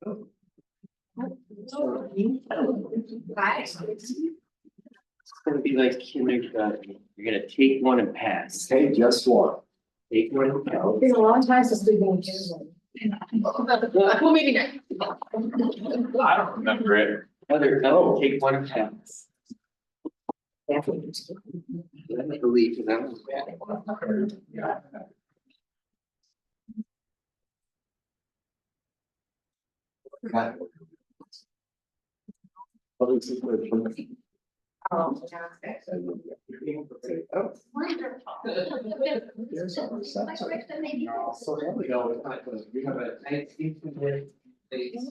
Hi. It's gonna be like kindergarten. You're gonna take one and pass. Okay, just one. Take one and pass. It's been a long time since we've been together. Well, maybe next. I don't remember it. No, take one and pass. Let me believe that was bad. Yeah. Got it. Public secret. Oh, So there we go. We have a nice intimate place.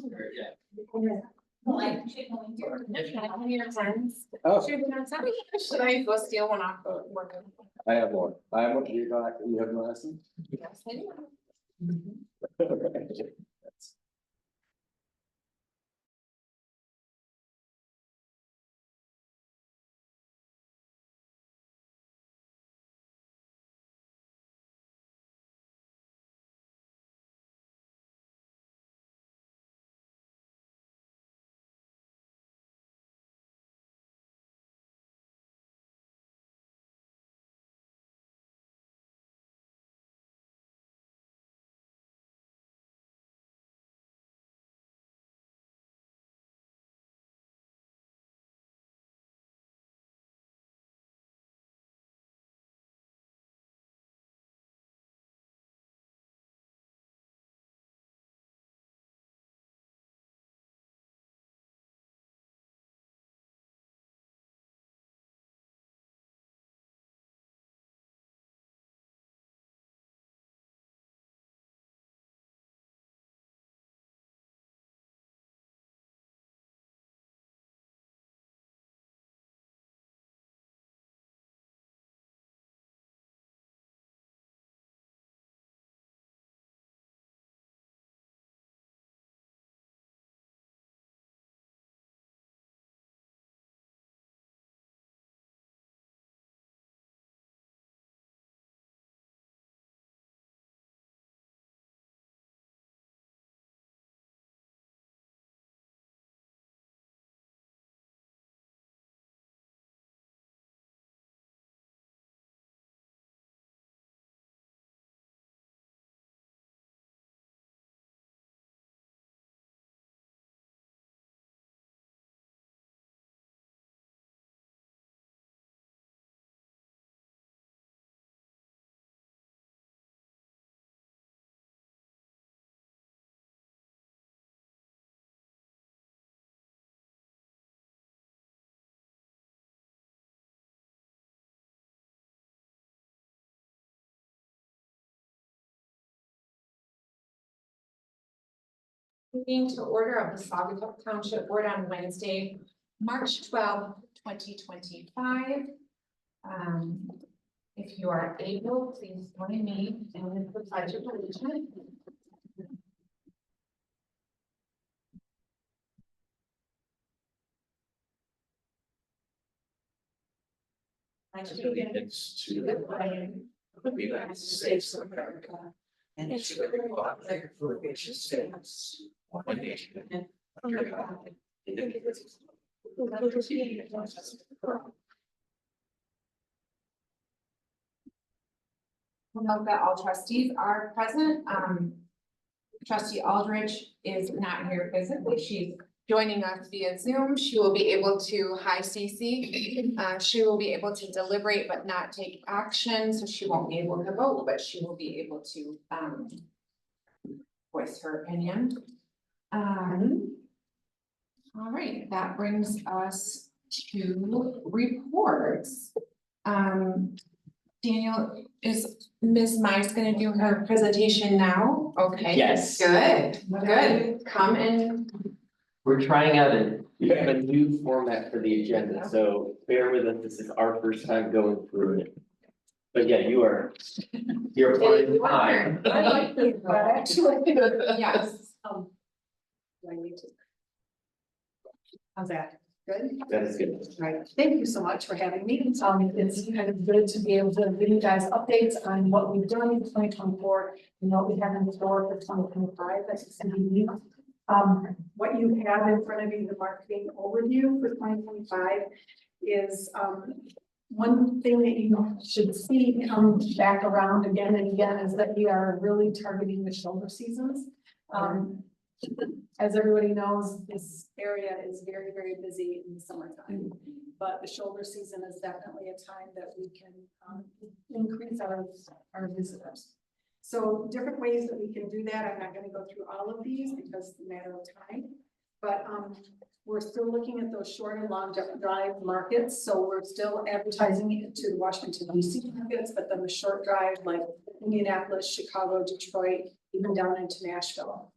Oh, Should I go steal one off the worker? I have one. I have one. You got, you have one lesson? Yes, I do. Meeting to order of the Saugatuck Township Board on Wednesday, March 12th, 2025. If you are able, please join me in the pledge of allegiance. Allegiance to the flag of the United States of America and to the republic for which it stands, one nation, under God, indivisible, with liberty and justice for all. Note that all trustees are present. Trustee Aldrich is not here physically. She's joining us via Zoom. She will be able to, hi Cece. She will be able to deliberate but not take action, so she won't be able to vote, but she will be able to voice her opinion. All right, that brings us to reports. Daniel, is Ms. Mize gonna do her presentation now? Okay. Yes. Good, good. Come and, We're trying out a new format for the agenda, so bear with us. This is our first time going through it. But yeah, you're fine. I like this, but actually, yes. Do I need to? How's that? Good? That is good. Right. Thank you so much for having me. It's kind of good to be able to give you guys updates on what we've done in 2024 and what we have in store for 2025. That's exciting. What you have in front of you, the marketing overview for 2025 is, one thing that you should see come back around again and again is that we are really targeting the shoulder seasons. As everybody knows, this area is very, very busy in the summertime, but the shoulder season is definitely a time that we can increase our visitors. So different ways that we can do that. I'm not going to go through all of these because it's a matter of time, but we're still looking at those short and long drive markets. So we're still advertising it to the Washington DC markets, but then the short drive like Indianapolis, Chicago, Detroit, even down into Nashville.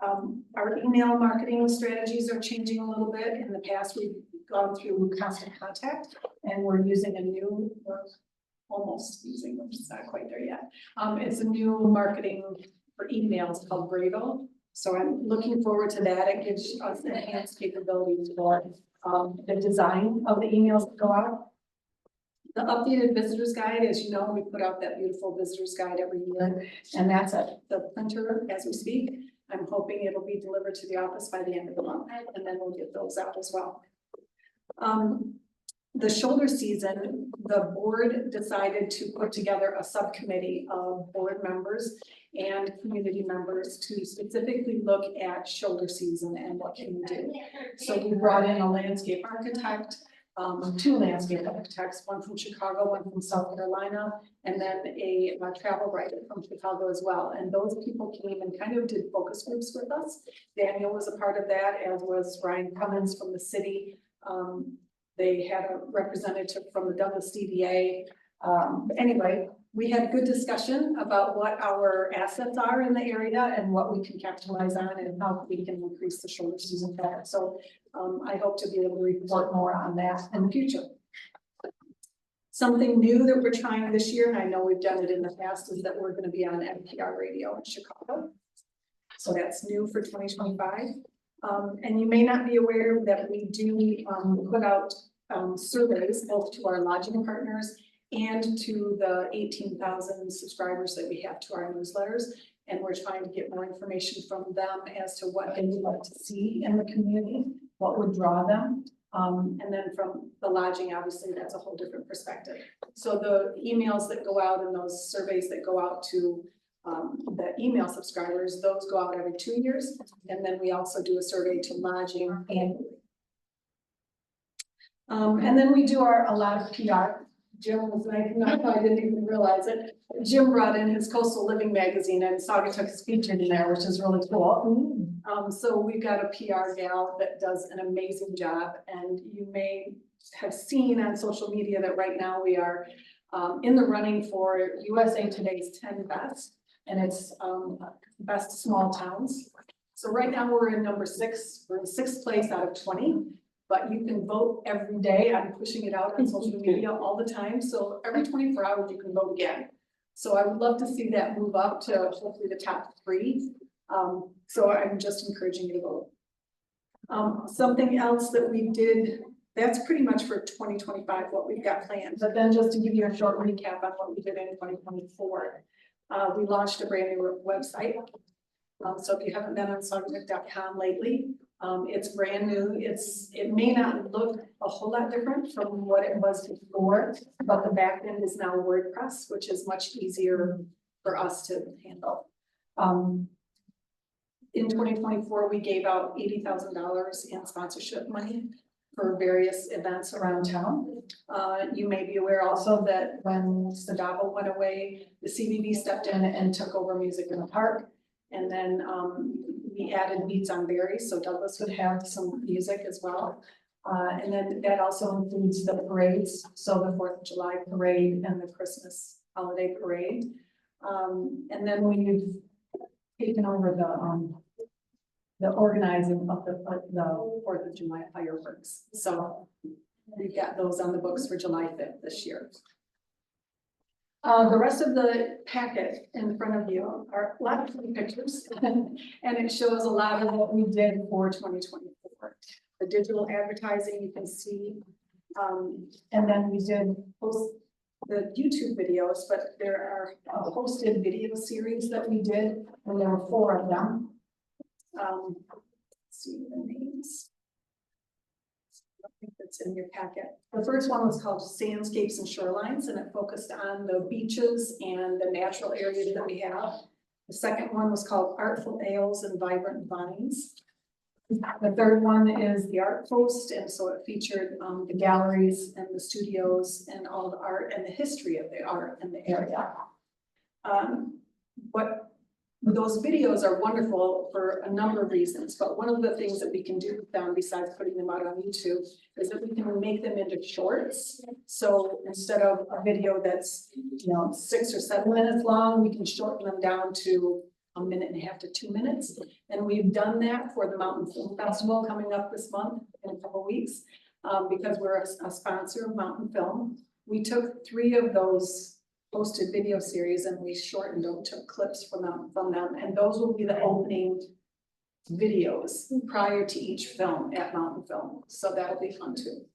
Our email marketing strategies are changing a little bit. In the past, we've gone through constant contact and we're using a new, or almost using, which is not quite there yet. It's a new marketing for emails called Bravo. So I'm looking forward to that. It gives us enhanced capabilities for the design of the emails that go out. The updated visitors guide, as you know, we put out that beautiful visitors guide every year, and that's at the printer as we speak. I'm hoping it'll be delivered to the office by the end of the month, and then we'll get those out as well. The shoulder season, the board decided to put together a subcommittee of board members and community members to specifically look at shoulder season and what can we do. So we brought in a landscape architect, two landscape architects, one from Chicago, one from South Carolina, and then a travel writer from Chicago as well. And those people came and kind of did focus groups with us. Daniel was a part of that, as was Ryan Cummins from the city. They had a representative from the Douglas DDA. Anyway, we had good discussion about what our assets are in the area and what we can capitalize on and how we can increase the shoulder season better. So I hope to be able to report more on that in the future. Something new that we're trying this year, and I know we've done it in the past, is that we're going to be on NPR radio in Chicago. So that's new for 2025. And you may not be aware that we do put out surveys both to our lodging partners and to the 18,000 subscribers that we have to our newsletters. And we're trying to get more information from them as to what they would like to see in the community, what would draw them. And then from the lodging, obviously, that's a whole different perspective. So the emails that go out and those surveys that go out to the email subscribers, those go out every 2 years. And then we also do a survey to lodging annually. And then we do a lot of PR. Jim was nice enough, I didn't even realize it. Jim brought in his Coastal Living magazine and Saugatuck is featured in there, which is really cool. So we've got a PR gal that does an amazing job, and you may have seen on social media that right now we are in the running for USA Today's 10 Best, and it's Best Small Towns. So right now we're in number 6, we're in 6th place out of 20. But you can vote every day. I'm pushing it out on social media all the time. So every 24 hours you can vote again. So I would love to see that move up to hopefully the top 3. So I'm just encouraging you to vote. Something else that we did, that's pretty much for 2025, what we've got planned. But then just to give you a short recap on what we did in 2024, we launched a brand new website. So if you haven't been on Saugatuck.com lately, it's brand new. It may not look a whole lot different from what it was before, but the back end is now WordPress, which is much easier for us to handle. In 2024, we gave out $80,000 in sponsorship money for various events around town. You may be aware also that when Sadavo went away, the CBB stepped in and took over Music in the Park. And then we added Beats on Berries, so Douglas would have some music as well. And then that also includes the parades, so the 4th of July parade and the Christmas holiday parade. And then we've taken over the organizing of the 4th of July fireworks. So we've got those on the books for July 5th this year. The rest of the packet in front of you are a lot of pretty pictures, and it shows a lot of what we did for 2024. The digital advertising you can see, and then we did post the YouTube videos, but there are a hosted video series that we did, and there were 4 of them. See the names. I think that's in your packet. The first one was called Sandscapes and Shorelines, and it focused on the beaches and the natural areas that we have. The second one was called Artful Ales and Vibrant Vines. The third one is the Art Post, and so it featured the galleries and the studios and all the art and the history of the art in the area. What those videos are wonderful for a number of reasons, but one of the things that we can do with them, besides putting them out on YouTube, is that we can make them into shorts. So instead of a video that's, 6 or 7 minutes long, we can shorten them down to 1.5 to 2 minutes. And we've done that for the Mountain Film Festival coming up this month in a couple of weeks, because we're a sponsor of Mountain Film. We took 3 of those posted video series and we shortened them, took clips from them, and those will be the opening videos prior to each film at Mountain Film. So that'll be fun too.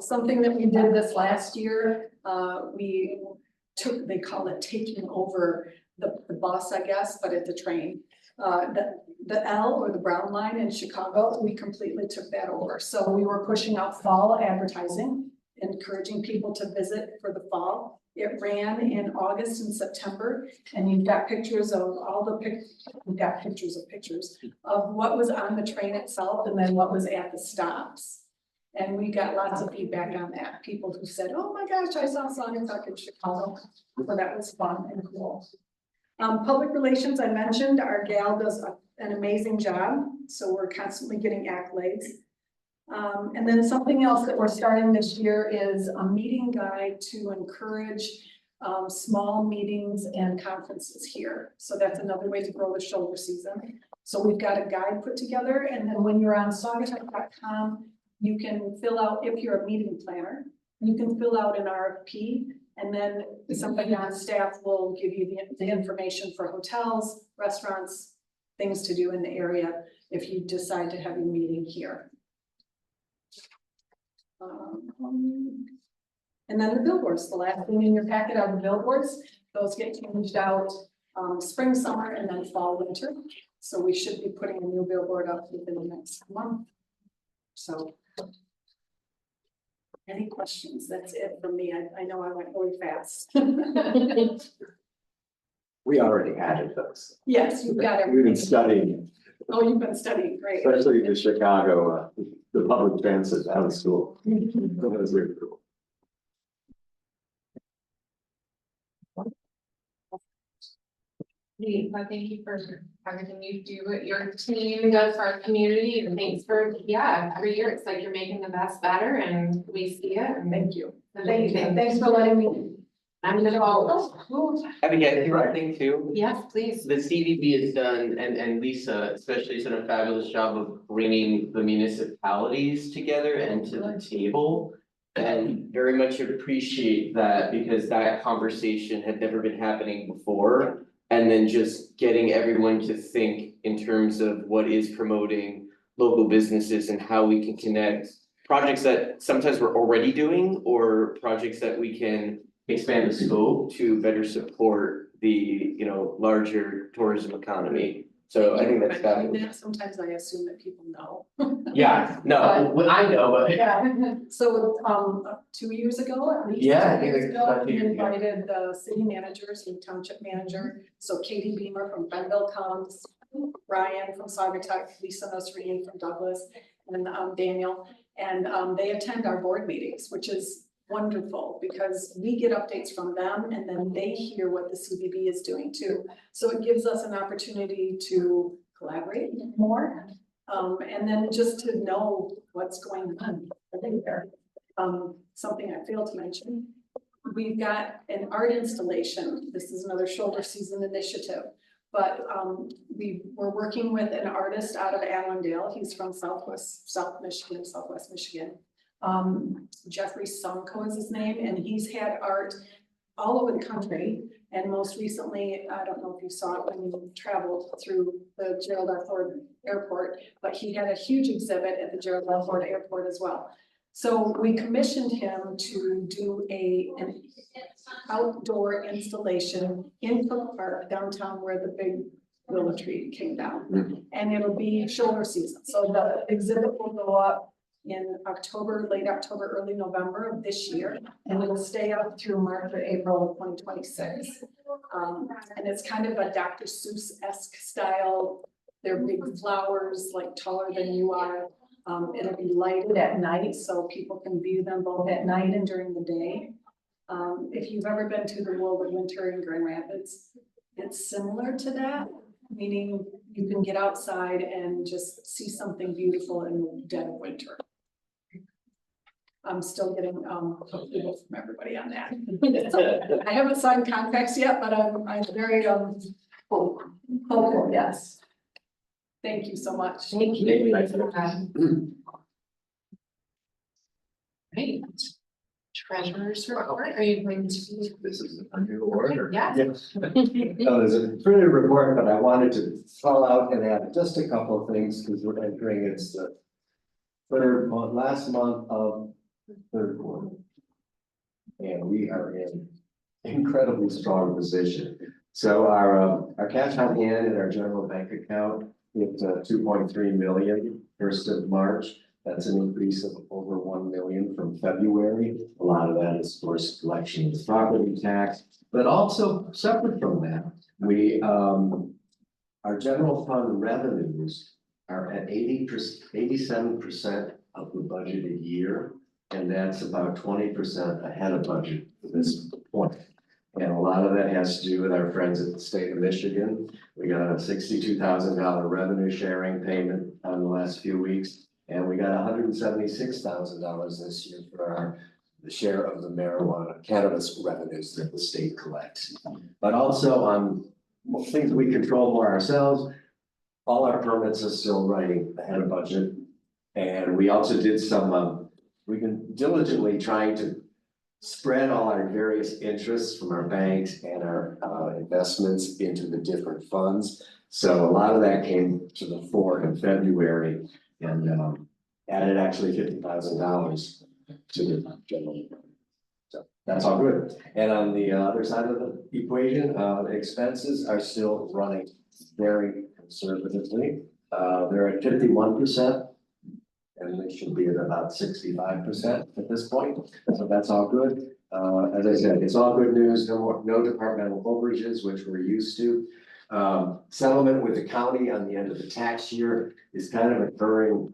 Something that we did this last year, they call it taking over the bus, I guess, but it's a train. The L or the Brown Line in Chicago, we completely took that over. So we were pushing out fall advertising, encouraging people to visit for the fall. It ran in August and September, and you've got pictures of we've got pictures of what was on the train itself and then what was at the stops. And we got lots of feedback on that. People who said, oh my gosh, I saw Saugatuck in Chicago. So that was fun and cool. Public relations, I mentioned, our gal does an amazing job. So we're constantly getting accolades. And then something else that we're starting this year is a meeting guide to encourage small meetings and conferences here. So that's another way to grow the shoulder season. So we've got a guide put together, and then when you're on Saugatuck.com, you can fill out, if you're a meeting planner, you can fill out an RFP, and then somebody on staff will give you the information for hotels, restaurants, things to do in the area if you decide to have your meeting here. And then the billboards, the last thing in your packet are the billboards. Those get changed out spring, summer, and then fall, winter. So we should be putting a new billboard up within the next month. So any questions? That's it for me. I know I went really fast. We already added those. Yes, you've got We've been everything. studying, Oh, you've been studying, great. especially the Chicago, the public transit out of school. That was really cool. Thank you for everything you do, your team does for our community, and thanks for, every year it's like you're making the best better, and we see it, and Thank you. thank you. Thanks for letting me. I'm gonna go. Abigail, one thing too, Yes, please. the CVB has done, and Lisa especially has done a fabulous job of bringing the municipalities together and to the table. And very much appreciate that, because that conversation had never been happening before. And then just getting everyone to think in terms of what is promoting local businesses and how we can connect projects that sometimes we're already doing, or projects that we can expand the scope to better support the, larger tourism economy. So I think that's fabulous. Sometimes I assume that people know. Yeah, no, well, I know, but Yeah, so 2 years ago, at least. Yeah, I 2 think years it's ago, about 2 we years ago. invited the city managers and township manager. So Katie Beamer from Benville comes, Ryan from Saugatuck, Lisa Nosreen from Douglas, and Daniel. And they attend our board meetings, which is wonderful, because we get updates from them and then they hear what the CVB is doing too. So it gives us an opportunity to collaborate more, and then just to know what's going on. I think there, something I failed to mention, we've got an art installation. This is another shoulder season initiative, but we're working with an artist out of Allendale. He's from southwest Michigan. Jeffrey Sunko is his name, and he's had art all over the country. And most recently, I don't know if you saw it when you traveled through the Gerald R. Ford Airport, but he had a huge exhibit at the Gerald R. Ford Airport as well. So we commissioned him to do an outdoor installation in Cook Park downtown where the big willow tree came down. And it'll be shoulder season, so the exhibit will go up in October, late October, early November of this year, and it'll stay up through March or April of 2026. And it's kind of a Dr. Seuss-esque style. They're big flowers, like taller than you are. It'll be lighted at night, so people can view them both at night and during the day. If you've ever been to the World of Winter in Grand Rapids, it's similar to that, meaning you can get outside and just see something beautiful in the dead of winter. I'm still getting approval from everybody on that. So, I haven't signed contracts yet, but I'm very hopeful, yes. Thank you so much. Thank you. Great. Treasurer's report, are you going to? This is a new order. Yeah. Yes. No, there's a pretty report, but I wanted to call out and add just a couple of things because we're entering its last month of third quarter. And we are in incredibly strong position. So our cash on hand in our general bank account hit 2.3 million 1st of March. That's an increase of over 1 million from February. A lot of that is, of course, collection of the property tax, but also separate from that, we our general fund revenues are at 87% of the budgeted year, and that's about 20% ahead of budget at this point. And a lot of that has to do with our friends at the state of Michigan. We got a $62,000 revenue sharing payment on the last few weeks. And we got $176,000 this year for the share of the marijuana cannabis revenues that the state collects. But also on things we control more ourselves, all our permits are still running ahead of budget. And we also did some, we've been diligently trying to spread all our various interests from our banks and our investments into the different funds. So a lot of that came to the fore in February. And added actually $50,000 to the general. So that's all good. And on the other side of the equation, expenses are still running very conservatively. They're at 51%, and they should be at about 65% at this point. So that's all good. As I said, it's all good news. No departmental overages, which we're used to. Settlement with the county on the end of the tax year is kind of occurring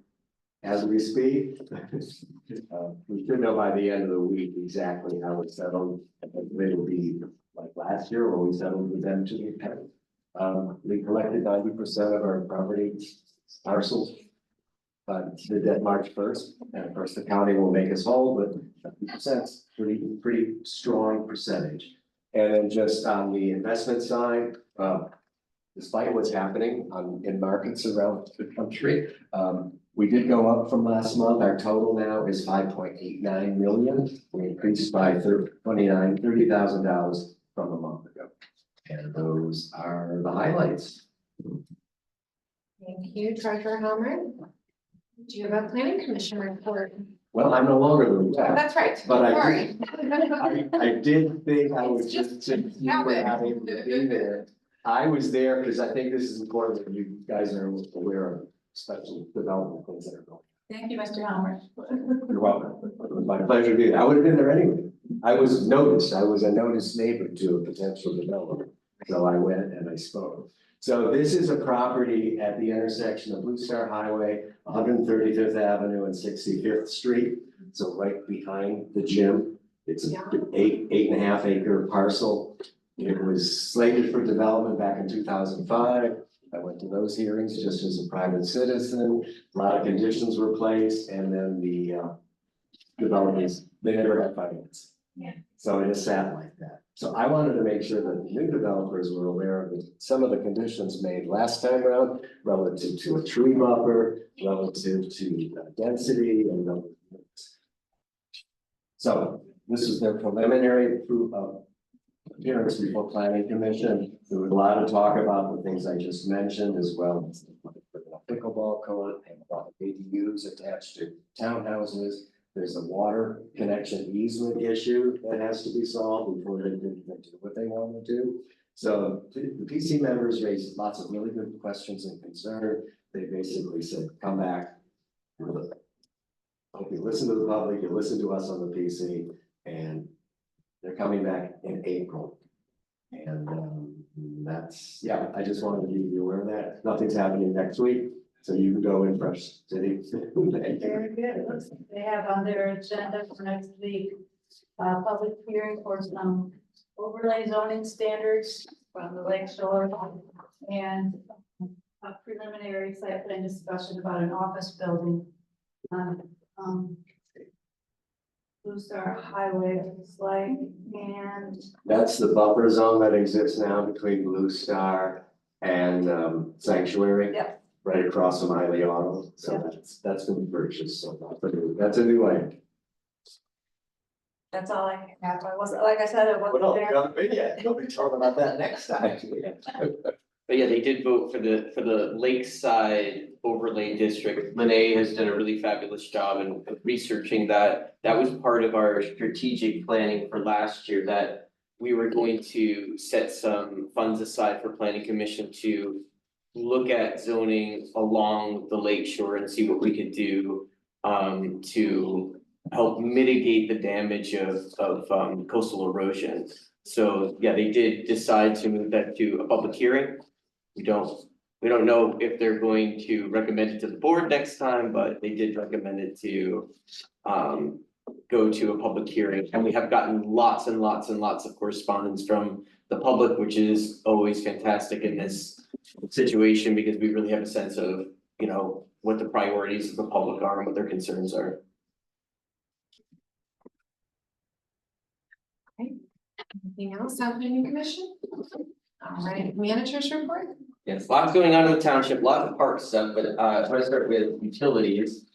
as we speak. We should know by the end of the week exactly how it's settled. It'll be like last year where we settled with them to the penny. We collected 90% of our property parcels the debt March 1st, and of course the county will make us whole, but 50% is pretty strong percentage. And then just on the investment side, despite what's happening in markets around the country, we did go up from last month. Our total now is 5.89 million. We increased by $30,000 from a month ago. And those are the highlights. Thank you, Treasurer Helmer. Do you have a planning commission report? Well, I'm no longer the rep, That's right. but Sorry. I did think I was just having to be there. I was there because I think this is important that you guys are aware of special development things that are going. Thank you, Mr. Helmer. You're welcome. It was my pleasure to be there. I would have been there anyway. I was noticed. I was a noticed neighbor to a potential developer. So I went and I spoke. So this is a property at the intersection of Blue Star Highway, 135th Avenue and 65th Street. So right behind the gym. It's an 8.5 acre parcel. It was slated for development back in 2005. I went to those hearings just as a private citizen. A lot of conditions were placed, and then the developers, they never got finance. Yeah. So it just sat like that. So I wanted to make sure that the new developers were aware of some of the conditions made last time around relative to a tree buffer, relative to density, and so this is their preliminary appearance before Planning Commission. There was a lot of talk about the things I just mentioned, as well as the pickleball court and a lot of ADUs attached to townhouses. There's a water connection easement issue that has to be solved before they can do what they want to do. So the PC members raised lots of really good questions and concern. They basically said, come back. Hope you listen to the public, you listen to us on the PC, and they're coming back in April. And that's, yeah, I just wanted to be aware of that. Nothing's happening next week, so you can go in fresh city. Very good. They have on their agenda for next week, public hearing for some overlay zoning standards from the Lake Shore and a preliminary site plan discussion about an office building on Blue Star Highway, it's like, and That's the buffer zone that exists now between Blue Star and Sanctuary. Yep. Right across from Hiley Auto, so that's been purchased, so that's a new item. that's all I have. I wasn't, like I said, it Well, wasn't no, there. you haven't been yet, you'll be talking about that next time. But yeah, they did vote for the Lakeside overlay district. Lene has done a really fabulous job in researching that. That was part of our strategic planning for last year, that we were going to set some funds aside for planning commission to look at zoning along the lake shore and see what we could do to help mitigate the damage of coastal erosion. So yeah, they did decide to move that to a public hearing. We don't know if they're going to recommend it to the board next time, but they did recommend it to go to a public hearing. And we have gotten lots and lots and lots of correspondence from the public, which is always fantastic in this situation, because we really have a sense of, you know, what the priorities of the public are and what their concerns are. Anything else on planning commission? All right, managers report? Yes, lots going on in the township, lots of park stuff, but if I start with utilities.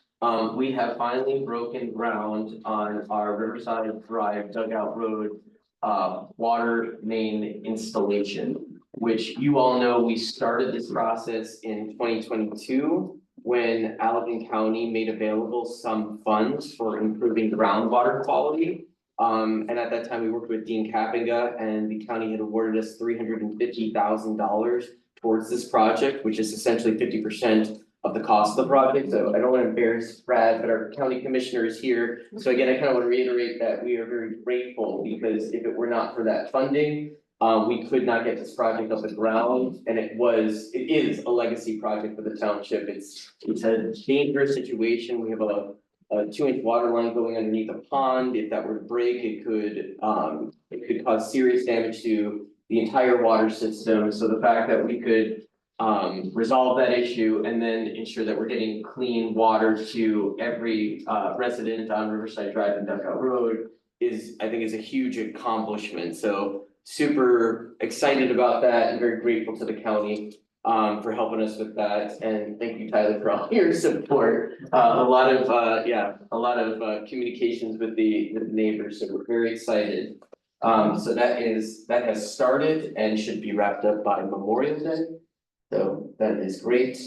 We have finally broken ground on our Riverside Drive Dugout Road water main installation, which you all know we started this process in 2022 when Allegan County made available some funds for improving groundwater quality. And at that time, we worked with Dean Kapinga, and the county had awarded us $350,000 towards this project, which is essentially 50% of the cost of the project. So I don't want to embarrass Brad, but our county commissioner is here. So again, I kind of want to reiterate that we are very grateful, because if it were not for that funding, we could not get this project off the ground, and it is a legacy project for the township. It's a dangerous situation. We have a 2-inch water line going underneath a pond. If that were to break, it could cause serious damage to the entire water system. So the fact that we could resolve that issue and then ensure that we're getting clean water to every resident on Riverside Drive and Dugout Road I think is a huge accomplishment. So super excited about that and very grateful to the county for helping us with that. And thank you, Tyler, for all your support. A lot of communications with the neighbors, so we're very excited. So that has started and should be wrapped up by Memorial Day. So that is great.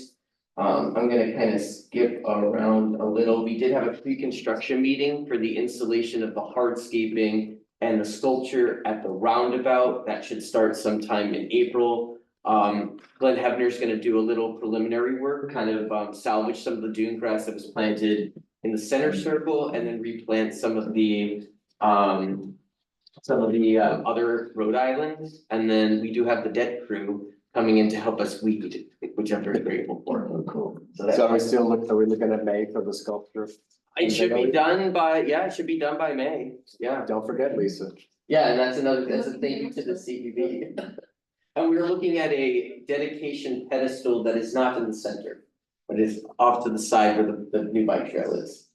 I'm gonna kind of skip around a little. We did have a pre-construction meeting for the installation of the hardscaping and the sculpture at the roundabout. That should start sometime in April. Glenn Hebner's gonna do a little preliminary work, kind of salvage some of the dune grass that was planted in the center circle, and then replant some of the other Rhode Islands. And then we do have the debt crew coming in to help us weed, which I'm very grateful for. Oh, cool. So So are we looking at May for the sculpture? it should be done by, it should be done by May, yeah. Don't forget, Lisa. Yeah, and that's a thank you to the CEV. And we were looking at a dedication pedestal that is not in the center, but is off to the side where the new bike trail is.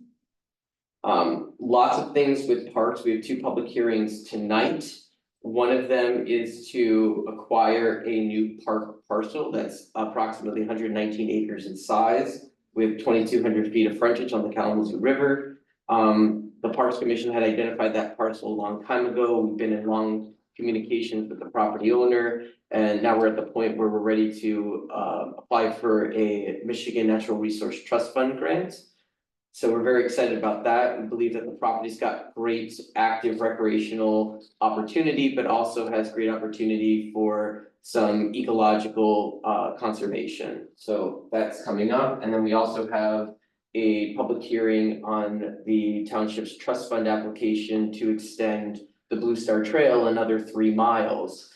Lots of things with parks. We have 2 public hearings tonight. One of them is to acquire a new park parcel that's approximately 119 acres in size with 2,200 feet of frontage on the Kalamazoo River. The Parks Commission had identified that parcel a long time ago. We've been in long communications with the property owner, and now we're at the point where we're ready to apply for a Michigan Natural Resource Trust Fund grant. So we're very excited about that. We believe that the property's got great active recreational opportunity, but also has great opportunity for some ecological conservation. So that's coming up. And then we also have a public hearing on the township's trust fund application to extend the Blue Star Trail another 3 miles.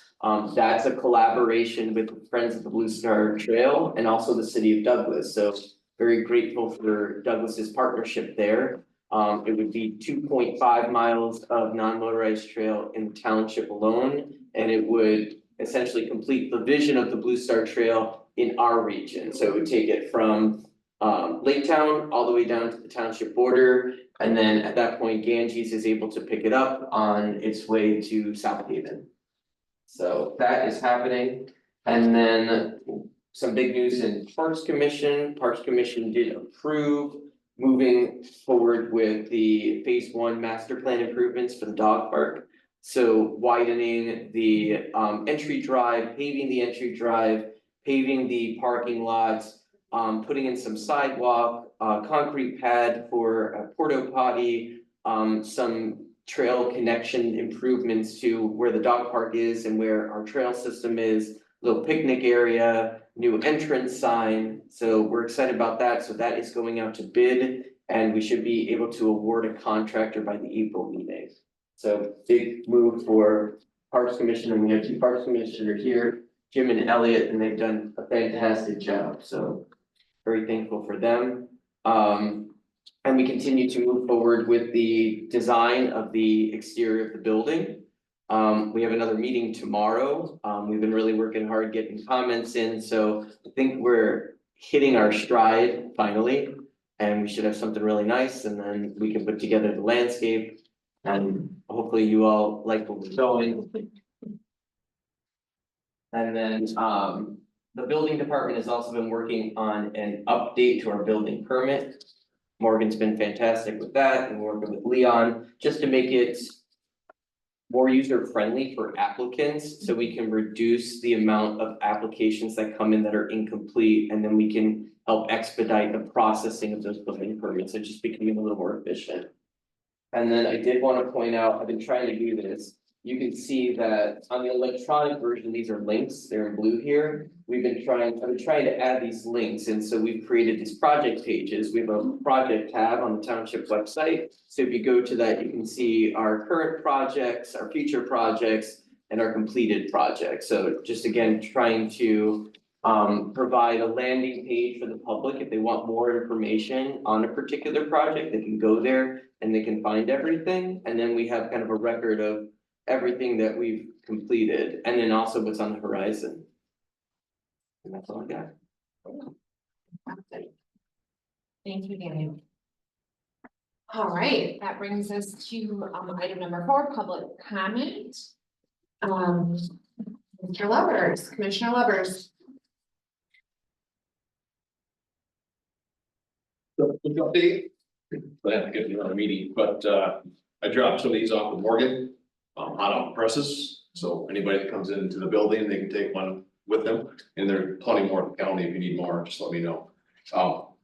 That's a collaboration with the Friends of the Blue Star Trail and also the city of Douglas. So very grateful for Douglas's partnership there. It would be 2.5 miles of non-motorized trail in the township alone, and it would essentially complete the vision of the Blue Star Trail in our region. So it would take it from Lake Town all the way down to the township border. And then at that point, Ganges is able to pick it up on its way to South Haven. So that is happening. And then some big news in Parks Commission. Parks Commission did approve moving forward with the phase 1 master plan improvements for the dog park. So widening the entry drive, paving the entry drive, paving the parking lots, putting in some sidewalk, concrete pad for a porta potty, some trail connection improvements to where the dog park is and where our trail system is, little picnic area, new entrance sign. So we're excited about that. So that is going out to bid and we should be able to award a contractor by the April meeting. So big move for Parks Commission, and we have 2 Parks Commissioners here, Jim and Elliot, and they've done a fantastic job. So very thankful for them. And we continue to move forward with the design of the exterior of the building. We have another meeting tomorrow. We've been really working hard getting comments in, so I think we're hitting our stride finally. And we should have something really nice, and then we can put together the landscape. And hopefully you all like what we're going. And then the building department has also been working on an update to our building permit. Morgan's been fantastic with that, and we're working with Leon just to make it more user friendly for applicants, so we can reduce the amount of applications that come in that are incomplete, and then we can help expedite the processing of those building permits. It's just becoming a little more efficient. And then I did want to point out, I've been trying to do this. You can see that on the electronic version, these are links, they're in blue here. I've been trying to add these links, and so we've created these project pages. We have a project tab on the township website. So if you go to that, you can see our current projects, our future projects, and our completed projects. So just again, trying to provide a landing page for the public. If they want more information on a particular project, they can go there and they can find everything. And then we have kind of a record of everything that we've completed, and then also what's on the horizon. And that's all I got. Thank you, Danny. All right, that brings us to item number 4, public comment. Mr. Lovers, Commissioner Lovers. Quick update, but I have to get to another meeting, but I dropped some of these off with Morgan, hot off the presses. So anybody that comes into the building, they can take one with them, and there are plenty more in the county. If you need more, just let me know. So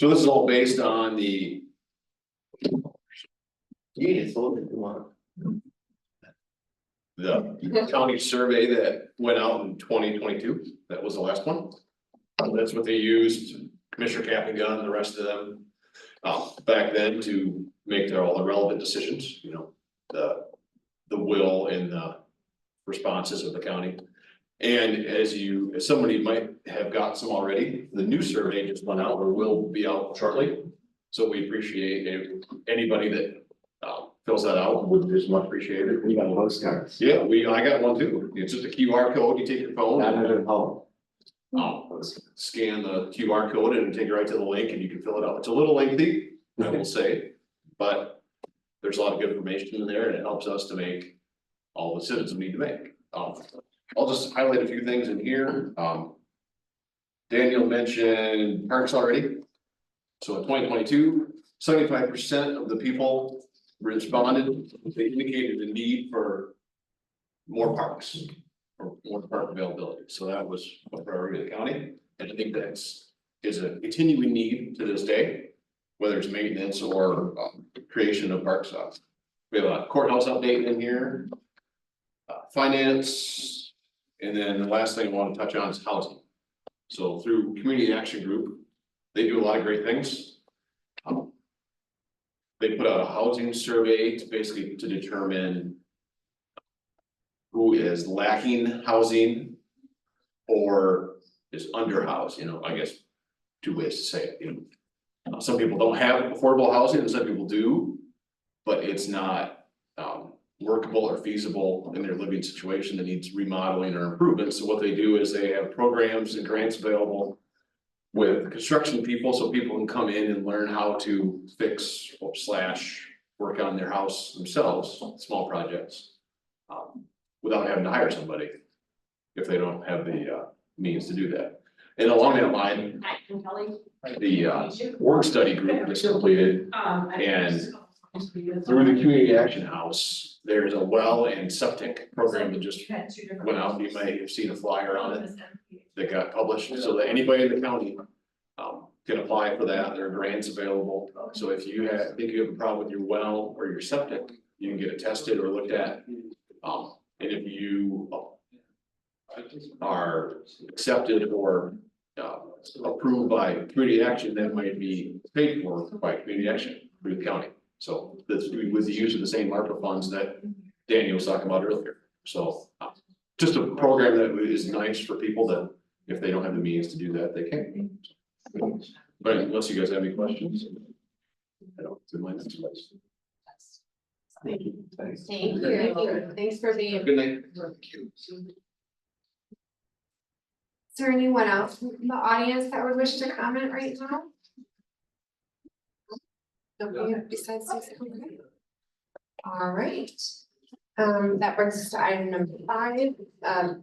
this is all based on the county survey that went out in 2022. That was the last one. That's what they used, Commissioner Captain and the rest of them back then to make all the relevant decisions, you know, the will and the responses of the county. And as somebody might have got some already, the new survey just went out or will be out shortly. So we appreciate anybody that fills that out, would just much appreciated. We got postcards. Yeah, I got one too. It's just a QR code. You take your phone. Scan the QR code and take you right to the link and you can fill it out. It's a little lengthy, I will say, but there's a lot of good information in there and it helps us to make all the citizens need to make. I'll just highlight a few things in here. Daniel mentioned parks already. So in 2022, 75% of the people responded, they indicated the need for more parks or more park availability. So that was a priority of the county. And I think that's a continuing need to this day. whether it's maintenance or creation of park stuff. We have a courthouse update in here. Finance, and then the last thing I want to touch on is housing. So through Community Action Group, they do a lot of great things. They put out a housing survey to basically to determine who is lacking housing or is underhoused, I guess, two ways to say it, Some people don't have affordable housing and some people do, but it's not workable or feasible in their living situation that needs remodeling or improvement. So what they do is they have programs and grants available with construction people, so people can come in and learn how to fix / work on their house themselves, small projects. Without having to hire somebody, if they don't have the means to do that. And along that line, the work study group just completed, and through the Community Action House, there's a well and septic program that just went out. You may have seen a flyer on it that got published, so that anybody in the county can apply for that. There are grants available. So if you think you have a problem with your well or your septic, you can get it tested or looked at. And if you are accepted or approved by Community Action, that might be paid for by Community Action through the county. So that's with the use of the same ARPA funds that Daniel was talking about earlier. So just a program that is nice for people that if they don't have the means to do that, they can. But unless you guys have any questions. I don't do my next question. Thank you. Thanks for being. Good night. Is there anyone else in the audience that would wish to comment right now? Nobody besides Susan? Okay. All right. That brings us to item number 5,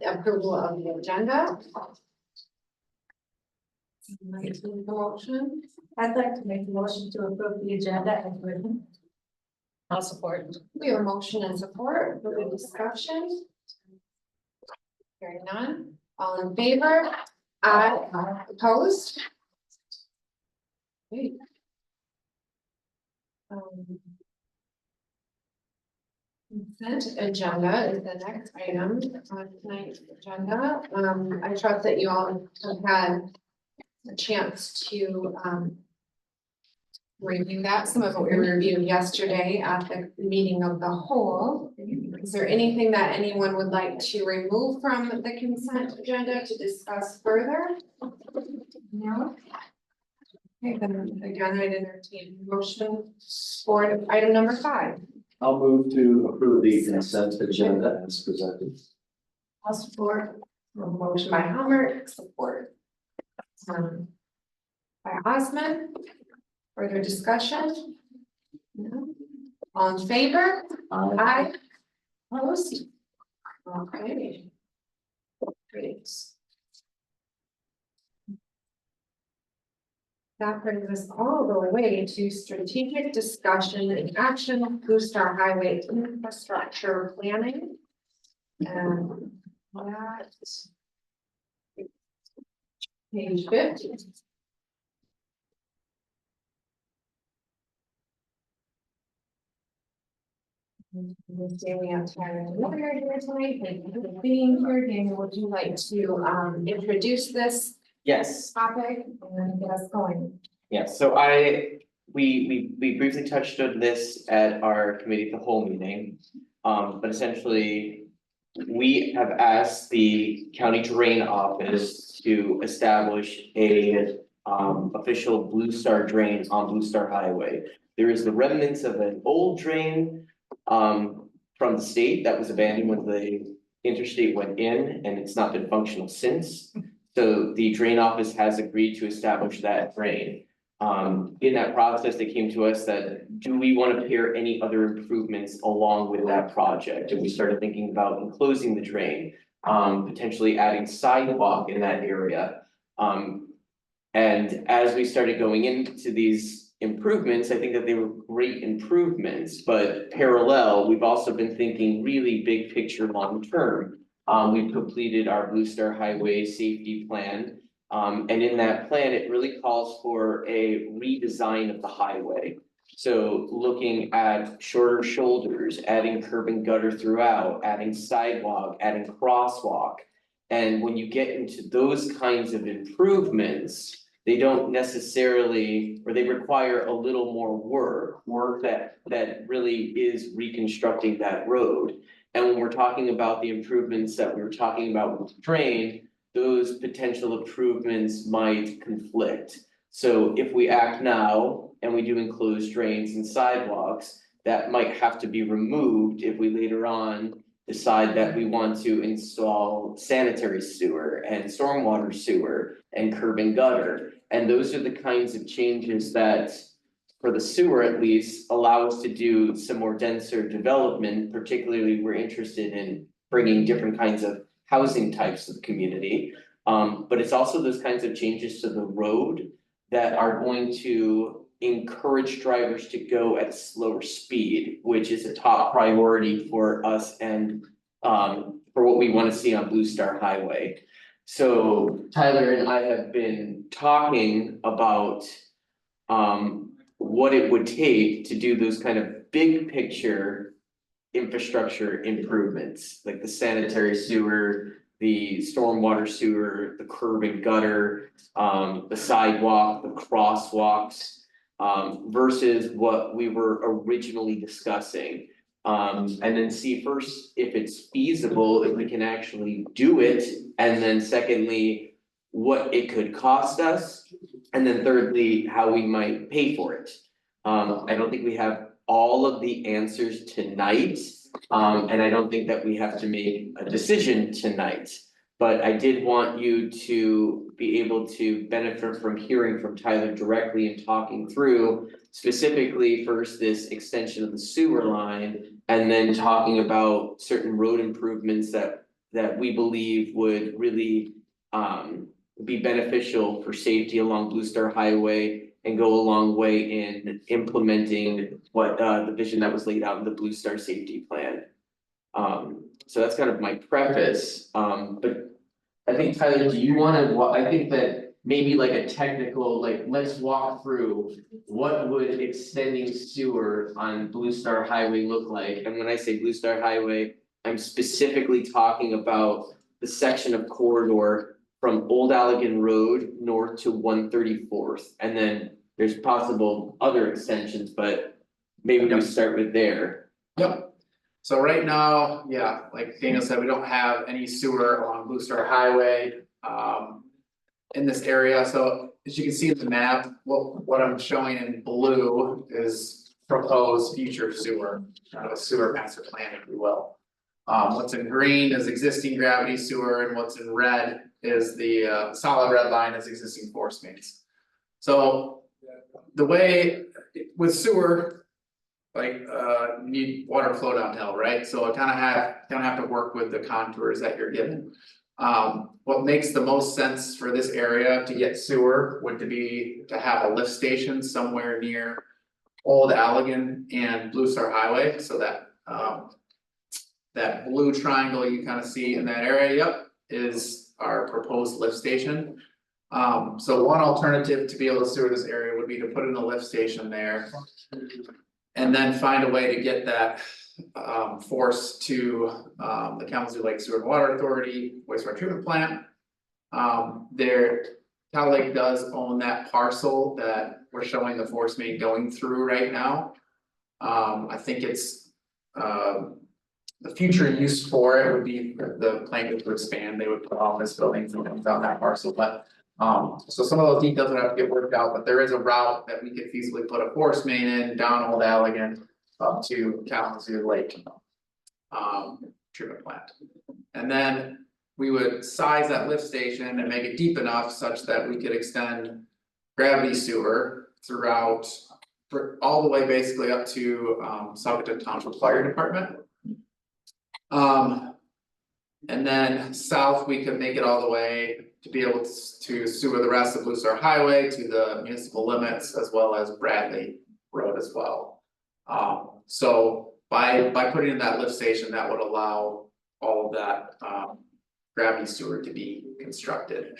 approval of the agenda. Motion. I'd like to make a motion to approve the agenda as written. I'll support. We have a motion and support for the discussion. Hearing none, all in favor? Aye. Opposed? Great. Consent agenda is the next item on tonight's agenda. I trust that you all have had a chance to review that. Some of it we reviewed yesterday at the meeting of the whole. Is there anything that anyone would like to remove from the consent agenda to discuss further? No. Okay, then again, I'd entertain a motion for item number 5. I'll move to approve the consent agenda as presented. I'll support. A motion by Hummer, support. By Osmond. Further discussion? No. All in favor? Aye. Opposed? Okay. Great. That brings us all the way to strategic discussion and action, boost our highway infrastructure planning. And that. Page 50. We have Tyler Miller here tonight. Thank you for being here. Daniel, would you like to introduce this Yes, topic and then get us going? yes, so we briefly touched on this at our committee of the whole meeting. But essentially, we have asked the county drain office to establish a official Blue Star drain on Blue Star Highway. There is the remnants of an old drain from the state that was abandoned when the interstate went in, and it's not been functional since. So the drain office has agreed to establish that drain. In that process, they came to us that, do we want to pair any other improvements along with that project? And we started thinking about enclosing the drain, potentially adding sidewalk in that area. And as we started going into these improvements, I think that they were great improvements, but parallel, we've also been thinking really big picture long term. We've completed our Blue Star Highway safety plan. And in that plan, it really calls for a redesign of the highway. So looking at shorter shoulders, adding curb and gutter throughout, adding sidewalk, adding crosswalk. And when you get into those kinds of improvements, they don't necessarily, or they require a little more work that really is reconstructing that road. And when we're talking about the improvements that we were talking about with the drain, those potential improvements might conflict. So if we act now and we do enclose drains and sidewalks, that might have to be removed if we later on decide that we want to install sanitary sewer and stormwater sewer and curb and gutter. And those are the kinds of changes that, for the sewer at least, allow us to do some more denser development. Particularly, we're interested in bringing different kinds of housing types to the community. But it's also those kinds of changes to the road that are going to encourage drivers to go at a slower speed, which is a top priority for us and for what we want to see on Blue Star Highway. So Tyler and I have been talking about what it would take to do those kind of big picture infrastructure improvements, like the sanitary sewer, the stormwater sewer, the curb and gutter, the sidewalk, the crosswalks, versus what we were originally discussing. And then see first if it's feasible, if we can actually do it, and then secondly, what it could cost us, and then thirdly, how we might pay for it. I don't think we have all of the answers tonight. And I don't think that we have to make a decision tonight. But I did want you to be able to benefit from hearing from Tyler directly and talking through specifically first this extension of the sewer line, and then talking about certain road improvements that we believe would really be beneficial for safety along Blue Star Highway and go a long way in implementing what the vision that was laid out in the Blue Star Safety Plan. So that's kind of my preface, but I think Tyler, do you wanna, I think that maybe like a technical, like, let's walk through what would extending sewer on Blue Star Highway look like? And when I say Blue Star Highway, I'm specifically talking about the section of corridor from Old Allegan Road north to 134th, and then there's possible other extensions, but maybe we start with there. Yep. So right now, yeah, like Daniel said, we don't have any sewer along Blue Star Highway, in this area. So as you can see in the map, what I'm showing in blue is proposed future sewer, kind of a sewer master plan, if you will. What's in green is existing gravity sewer, and what's in red is the solid red line is existing force mains. So the way with sewer, like you need water flow downhill, right? So it kind of have to work with the contours that you're given. What makes the most sense for this area to get sewer would be to have a lift station somewhere near Old Allegan and Blue Star Highway, so that that blue triangle you kind of see in that area, yep, is our proposed lift station. So one alternative to be able to sewer this area would be to put in a lift station there. And then find a way to get that force to the Kalamazoo Lake Sewer and Water Authority wastewater treatment plant. Cal Lake does own that parcel that we're showing the force main going through right now. I think it's the future use for it would be the plant would expand, they would put office buildings and things on that parcel, but so some of those details would have to get worked out, but there is a route that we could feasibly put a force main in down Old Allegan up to Kalamazoo Lake treatment plant. And then we would size that lift station and make it deep enough such that we could extend gravity sewer throughout all the way basically up to Saugatuck Township Fire Department. And then south, we could make it all the way to be able to sewer the rest of Blue Star Highway to the municipal limits as well as Bradley Road as well. So by putting in that lift station, that would allow all of that gravity sewer to be constructed.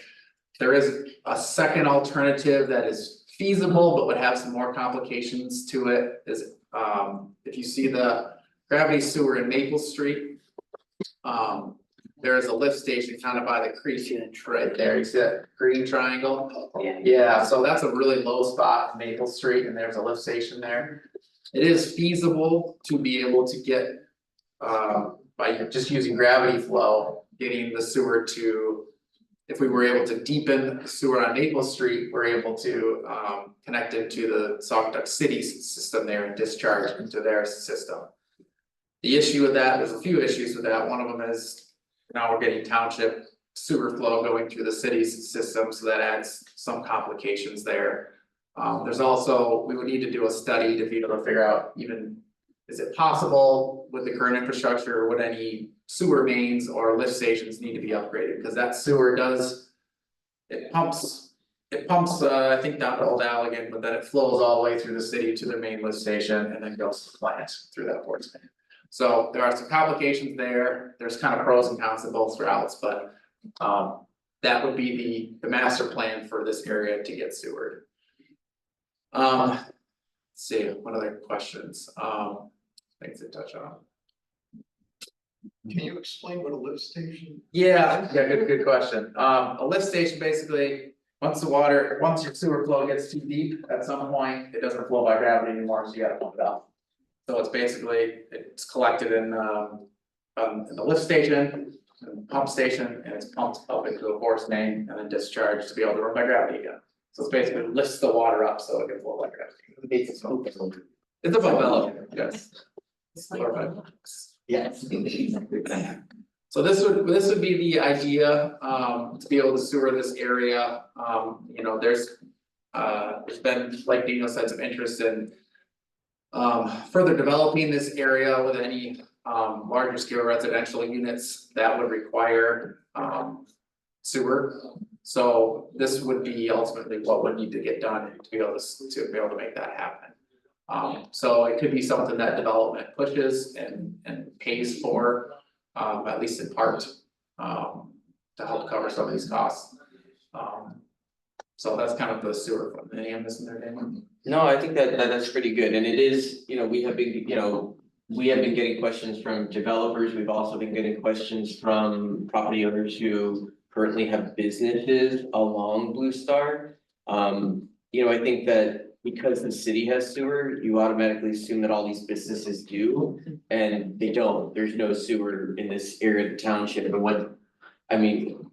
There is a second alternative that is feasible, but would have some more complications to it, is, if you see the gravity sewer in Maple Street. There is a lift station kind of by the creek right there, you see that green triangle? Yeah, so that's a really low spot in Maple Street, and there's a lift station there. It is feasible to be able to get, by just using gravity flow, getting the sewer to. If we were able to deepen the sewer on Maple Street, we're able to connect into the Saugatuck City's system there and discharge into their system. The issue with that, there's a few issues with that, one of them is now we're getting township sewer flow going through the city's system, so that adds some complications there. There's also, we would need to do a study to be able to figure out even, is it possible with the current infrastructure, would any sewer mains or lift stations need to be upgraded, because that sewer does. It pumps, I think down to Old Allegan, but then it flows all the way through the city to their main lift station and then goes to the plant through that port main. So there are some complications there, there's kind of pros and cons to both routes, but that would be the master plan for this area to get sewered. Let's see, what other questions, things to touch on. Can you explain what a lift station? Yeah, good question. A lift station basically, once your sewer flow gets too deep, at some point, it doesn't flow by gravity anymore, so you gotta pump it out. So it's basically, it's collected in the lift station, pump station, and it's pumped up into a force main and then discharged to be able to run by gravity again. So it's basically lifts the water up so it can flow by gravity. It's a pump element, yes. Yes. So this would be the idea, to be able to sewer this area, you know, there's been, like Dino said, some interest in. Further developing this area with any larger scale residential units that would require sewer. So this would be ultimately what would need to get done to be able to make that happen. So it could be something that development pushes and pays for, at least in part, to help cover some of these costs. So that's kind of the sewer fund. Any I'm missing there, Damon? No, I think that's pretty good, and it is, you know, we have been getting questions from developers, we've also been getting questions from property owners who currently have businesses along Blue Star. You know, I think that because the city has sewer, you automatically assume that all these businesses do, and they don't, there's no sewer in this area of the township, and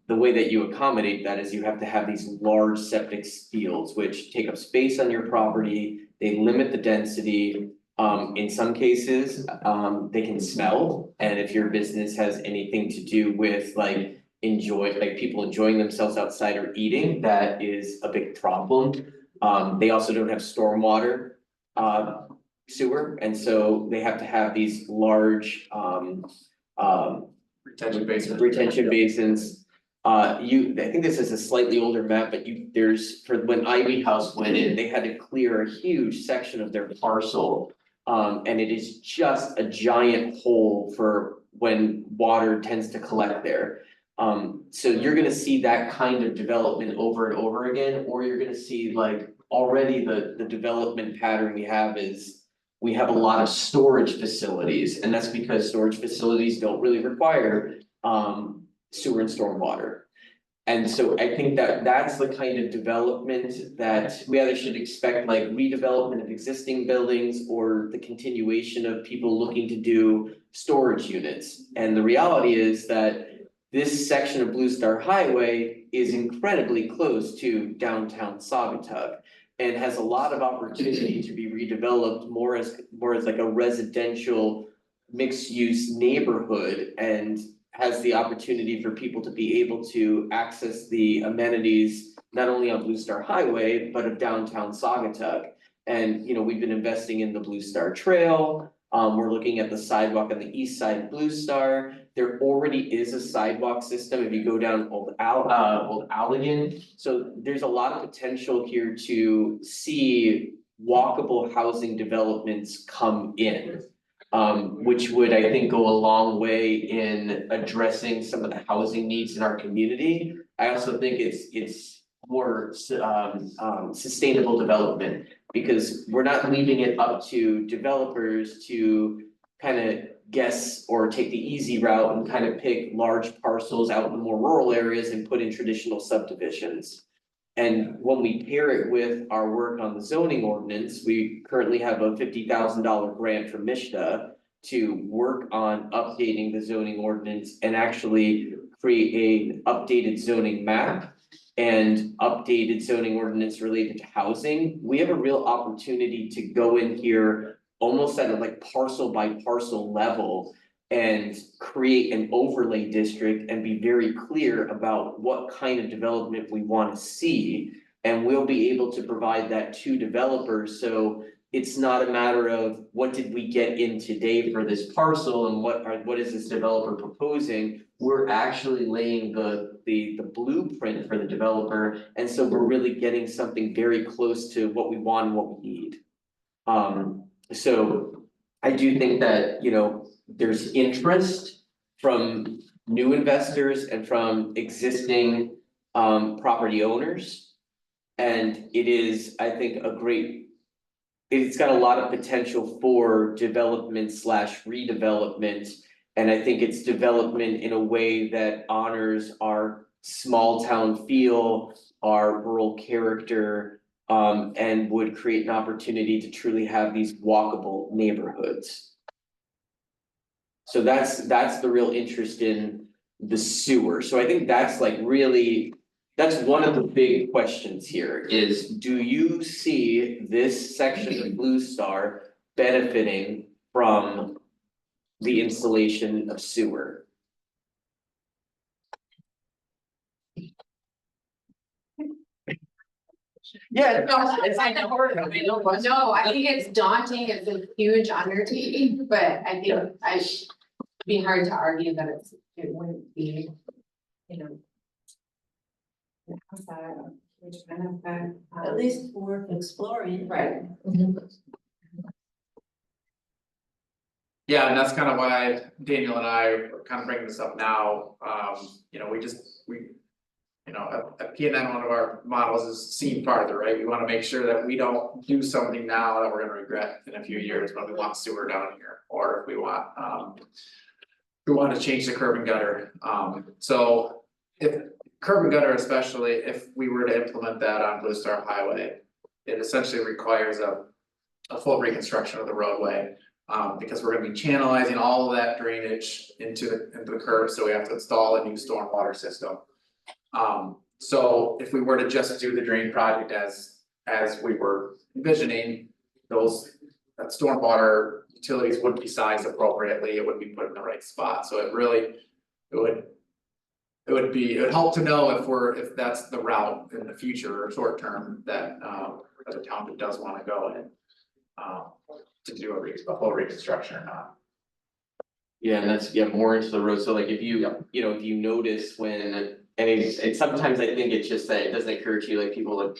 the way that you accommodate that is you have to have these large septic fields, which take up space on your property, they limit the density. In some cases, they can smell, and if your business has anything to do with people enjoying themselves outside or eating, that is a big problem. They also don't have stormwater sewer, and so they have to have these large retention basins. I think this is a slightly older map, but when Ivy House went in, they had to clear a huge section of their parcel. And it is just a giant hole for when water tends to collect there. So you're gonna see that kind of development over and over again, or you're gonna see already the development pattern we have is we have a lot of storage facilities, and that's because storage facilities don't really require sewer and stormwater. And so I think that that's the kind of development that we either should expect, like redevelopment of existing buildings or the continuation of people looking to do storage units. And the reality is that this section of Blue Star Highway is incredibly close to downtown Saugatuck and has a lot of opportunity to be redeveloped more as like a residential mixed-use neighborhood, and has the opportunity for people to be able to access the amenities not only on Blue Star Highway, but of downtown Saugatuck. And, you know, we've been investing in the Blue Star Trail. We're looking at the sidewalk on the east side of Blue Star. There already is a sidewalk system if you go down Old Allegan. So there's a lot of potential here to see walkable housing developments come in. Which would, I think, go a long way in addressing some of the housing needs in our community. I also think it's more sustainable development, because we're not leaving it up to developers to kind of guess or take the easy route and kind of pick large parcels out in the more rural areas and put in traditional subdivisions. And when we pair it with our work on the zoning ordinance, we currently have a $50,000 grant from MISHDA to work on updating the zoning ordinance and actually create an updated zoning map and updated zoning ordinance related to housing. We have a real opportunity to go in here almost at a like parcel by parcel level and create an overlay district and be very clear about what kind of development we want to see. And we'll be able to provide that to developers, so it's not a matter of what did we get in today for this parcel and what is this developer proposing? We're actually laying the blueprint for the developer, and so we're really getting something very close to what we want and what we need. So I do think that, you know, there's interest from new investors and from existing property owners. And it is, I think, it's got a lot of potential for development / redevelopment. And I think it's development in a way that honors our small town feel, our rural character, and would create an opportunity to truly have these walkable neighborhoods. So that's the real interest in the sewer. So I think that's like really, that's one of the big questions here is, do you see this section of Blue Star benefiting from the installation of sewer? Yeah, No, I think it's daunting, it's a huge undertaking, but I think it'd be hard to argue that it wouldn't be, you know. How's that a huge benefit? At least worth exploring. Right. Yeah, and that's kind of why Daniel and I are kind of bringing this up now. You know, you know, a PNN, one of our models is seen farther, right? We want to make sure that we don't do something now that we're gonna regret in a few years when we want sewer down here, or if we want to change the curb and gutter. So if curb and gutter, especially if we were to implement that on Blue Star Highway, it essentially requires a full reconstruction of the roadway. Because we're gonna be channelizing all of that drainage into the curb, so we have to install a new stormwater system. So if we were to just do the drain project as we were envisioning, that stormwater utilities would be sized appropriately, it would be put in the right spot, so it would help to know if that's the route in the future or short term that the township does wanna go in. To do a full reconstruction or not. Yeah, and that's, more into the road, so like if you know, if you notice when, and it's sometimes I think it's just that it doesn't occur to you, like people like,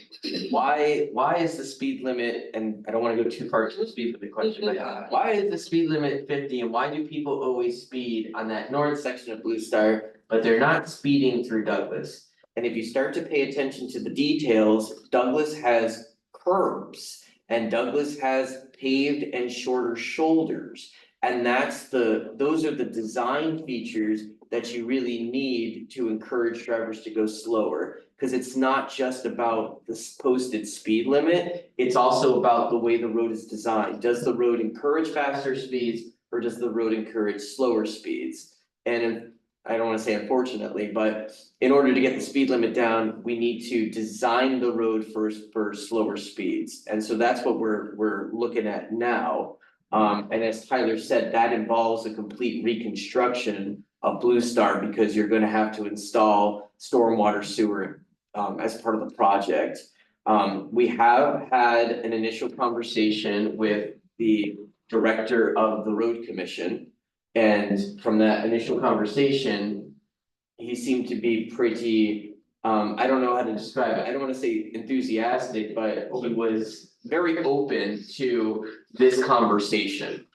why is the speed limit, and I don't wanna go too far to the speed limit question, but why is the speed limit 50 and why do people always speed on that north section of Blue Star, but they're not speeding through Douglas? And if you start to pay attention to the details, Douglas has curbs and Douglas has paved and shorter shoulders. And those are the design features that you really need to encourage drivers to go slower. Cause it's not just about this posted speed limit, it's also about the way the road is designed. Does the road encourage faster speeds or does the road encourage slower speeds? And I don't wanna say unfortunately, but in order to get the speed limit down, we need to design the road for slower speeds. And so that's what we're looking at now. And as Tyler said, that involves a complete reconstruction of Blue Star because you're gonna have to install stormwater sewer as part of the project. We have had an initial conversation with the director of the road commission. And from that initial conversation, he seemed to be pretty, I don't know how to describe it, I don't wanna say enthusiastic, but he was very open to this conversation.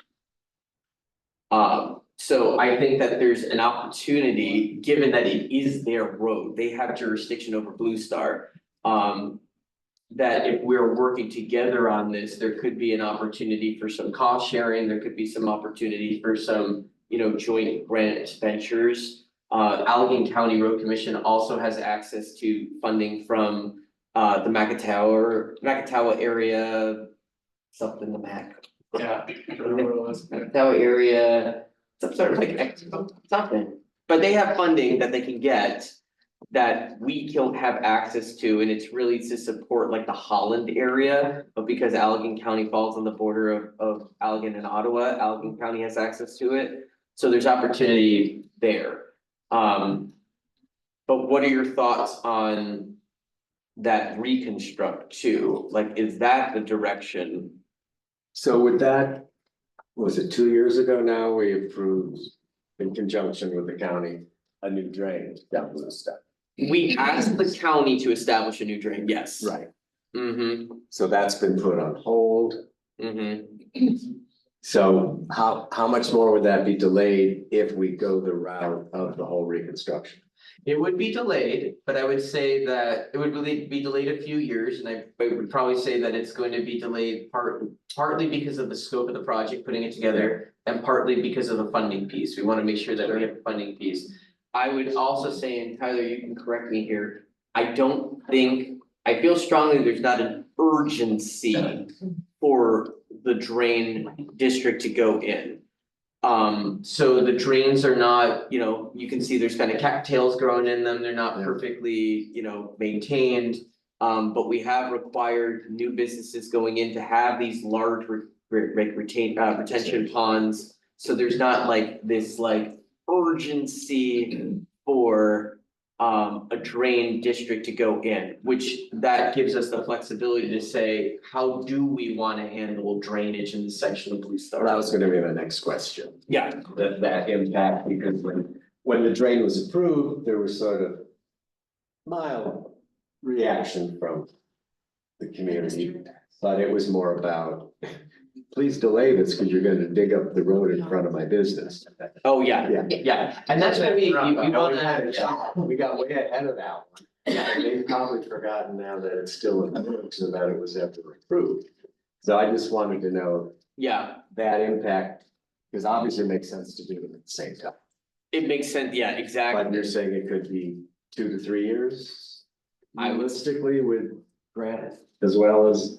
So I think that there's an opportunity, given that it is their road, they have jurisdiction over Blue Star. That if we're working together on this, there could be an opportunity for some cost sharing, there could be some opportunity for some, joint grant ventures. Allegheny County Road Commission also has access to funding from the Macatawa area, something the Mac. Yeah. I don't know what it was. Macatawa area, some sort of like something, but they have funding that they can get. That we can have access to, and it's really to support like the Holland area, but because Allegheny County falls on the border of Allegheny and Ottawa, Allegheny County has access to it. So there's opportunity there. But what are your thoughts on that reconstruct too? Like, is that the direction? So with that, was it 2 years ago now, we approved in conjunction with the county, a new drain down Blue Star. We asked the county to establish a new drain, yes. Right, Mm-hmm, so that's been put on hold. mm-hmm. So how much more would that be delayed if we go the route of the whole reconstruction? It would be delayed, but I would say that it would really be delayed a few years, and I would probably say that it's going to be delayed partly because of the scope of the project, putting it together, and partly because of the funding piece. We want to make sure that we have the funding piece. I would also say, and Tyler, you can correct me here, I feel strongly there's not an urgency for the drain district to go in. So the drains are not, you can see there's kind of cattails growing in them, they're not perfectly, maintained. But we have required new businesses going in to have these large retention ponds. So there's not like this urgency for a drain district to go in, which that gives us the flexibility to say, how do we want to handle drainage in this section of Blue Star? That was gonna be my next question. Yeah, That impact, because when the drain was approved, there was sort of mild reaction from the community, but it was more about, please delay this because you're gonna dig up the road in front of my business. oh, yeah, and that's what I mean, you wanna, We got way ahead of that one. And they've probably forgotten now that it's still in the works and that it was ever approved. So I just wanted to know yeah, that impact, because obviously it makes sense to do them at the same time. it makes sense, yeah, But exactly. you're saying it could be 2 to 3 years? I would- Realistically with grant as well as.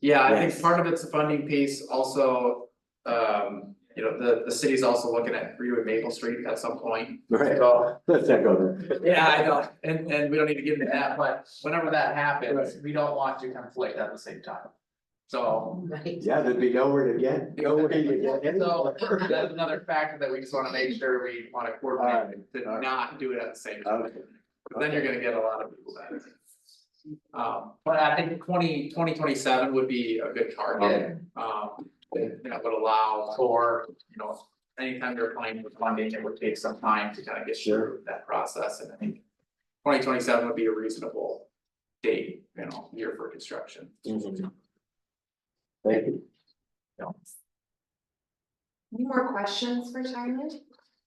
Yeah, I think Yes. part of it's the funding piece, also, the city's also looking at redoing Maple Street at some point. Right. So, Let's not go there. yeah, I know, and we don't need to get into that, but whenever that happens, we don't want to conflict at the same time. So, Yeah, there'd be nowhere to get, nowhere to get. so that's another factor that we just wanna make sure we wanna coordinate to Alright. not do it at the same time. Okay. Then you're gonna get a lot of people that. But I think 2027 would be a good target. That would allow for, anytime you're applying for funding, it would take some time to kind of get through that process, and I think. 2027 would be a reasonable date, year for construction. Mhm. Thank you. Any more questions for Tyler?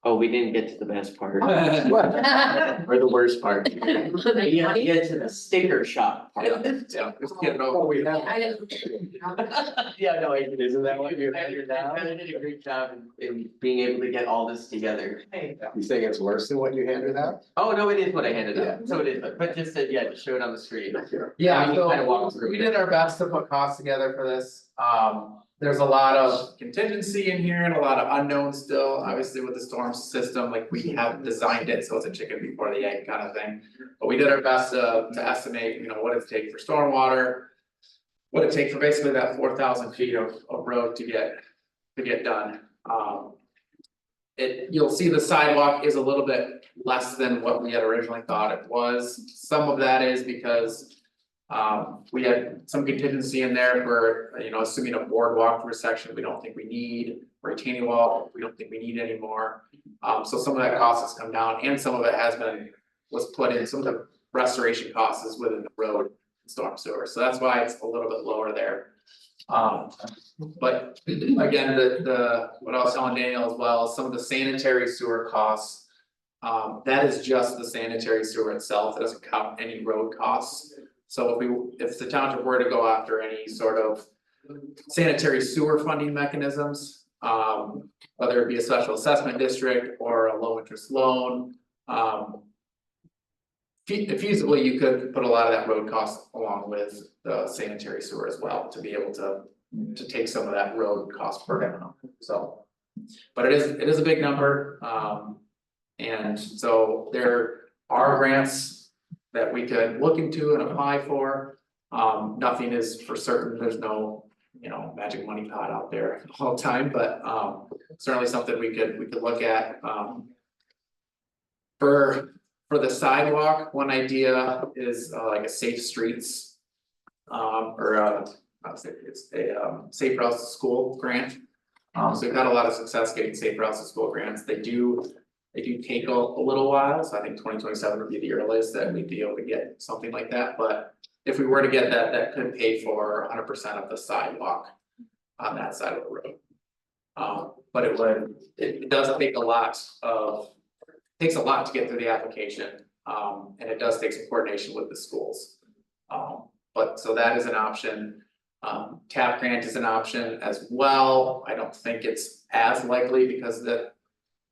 Oh, we didn't get to the best part, What? or the worst part. We didn't get to the sticker shop part. Yeah, just get it over. Oh, we have. I didn't. Yeah, no, Isn't that what you handed You out? kinda did a great job in being able to get all this together. You think it's worse than what you handed out? Oh, no, it is what I handed out, so it is, but just to, to show it on the screen. Yeah, We can kinda walk so through we it. did our best to put costs together for this. There's a lot of contingency in here and a lot of unknowns still, obviously with the storm system, like we haven't designed it, so it's a chicken before the egg kind of thing. But we did our best to estimate, what it takes for stormwater. What it takes for basically that 4,000 feet of road to get done. You'll see the sidewalk is a little bit less than what we had originally thought it was. Some of that is because we had some contingency in there for, assuming a boardwalk for a section, we don't think we need, retaining wall, we don't think we need anymore. So some of that cost has come down, and some of it was put in, some of the restoration costs is within the road and storm sewer, so that's why it's a little bit lower there. But again, what I was telling Daniel as well, some of the sanitary sewer costs. That is just the sanitary sewer itself, it doesn't count any road costs. So if the township were to go after any sort of sanitary sewer funding mechanisms, whether it be a special assessment district or a low interest loan, feasibly, you could put a lot of that road cost along with the sanitary sewer as well, to be able to take some of that road cost burden on, so. But it is a big number, and so there are grants that we could look into and apply for. Nothing is for certain, there's no, magic money pot out there all the time, but certainly something we could look at. For the sidewalk, one idea is like a safe streets. It's a safe routes to school grant. So we've had a lot of success getting safe routes to school grants. They do take a little while, so I think 2027 would be the earliest that we'd be able to get something like that, but. If we were to get that, that could pay for 100% of the sidewalk on that side of the road. But it does take takes a lot to get through the application, and it does take some coordination with the schools. But so that is an option. TAP grant is an option as well. I don't think it's as likely because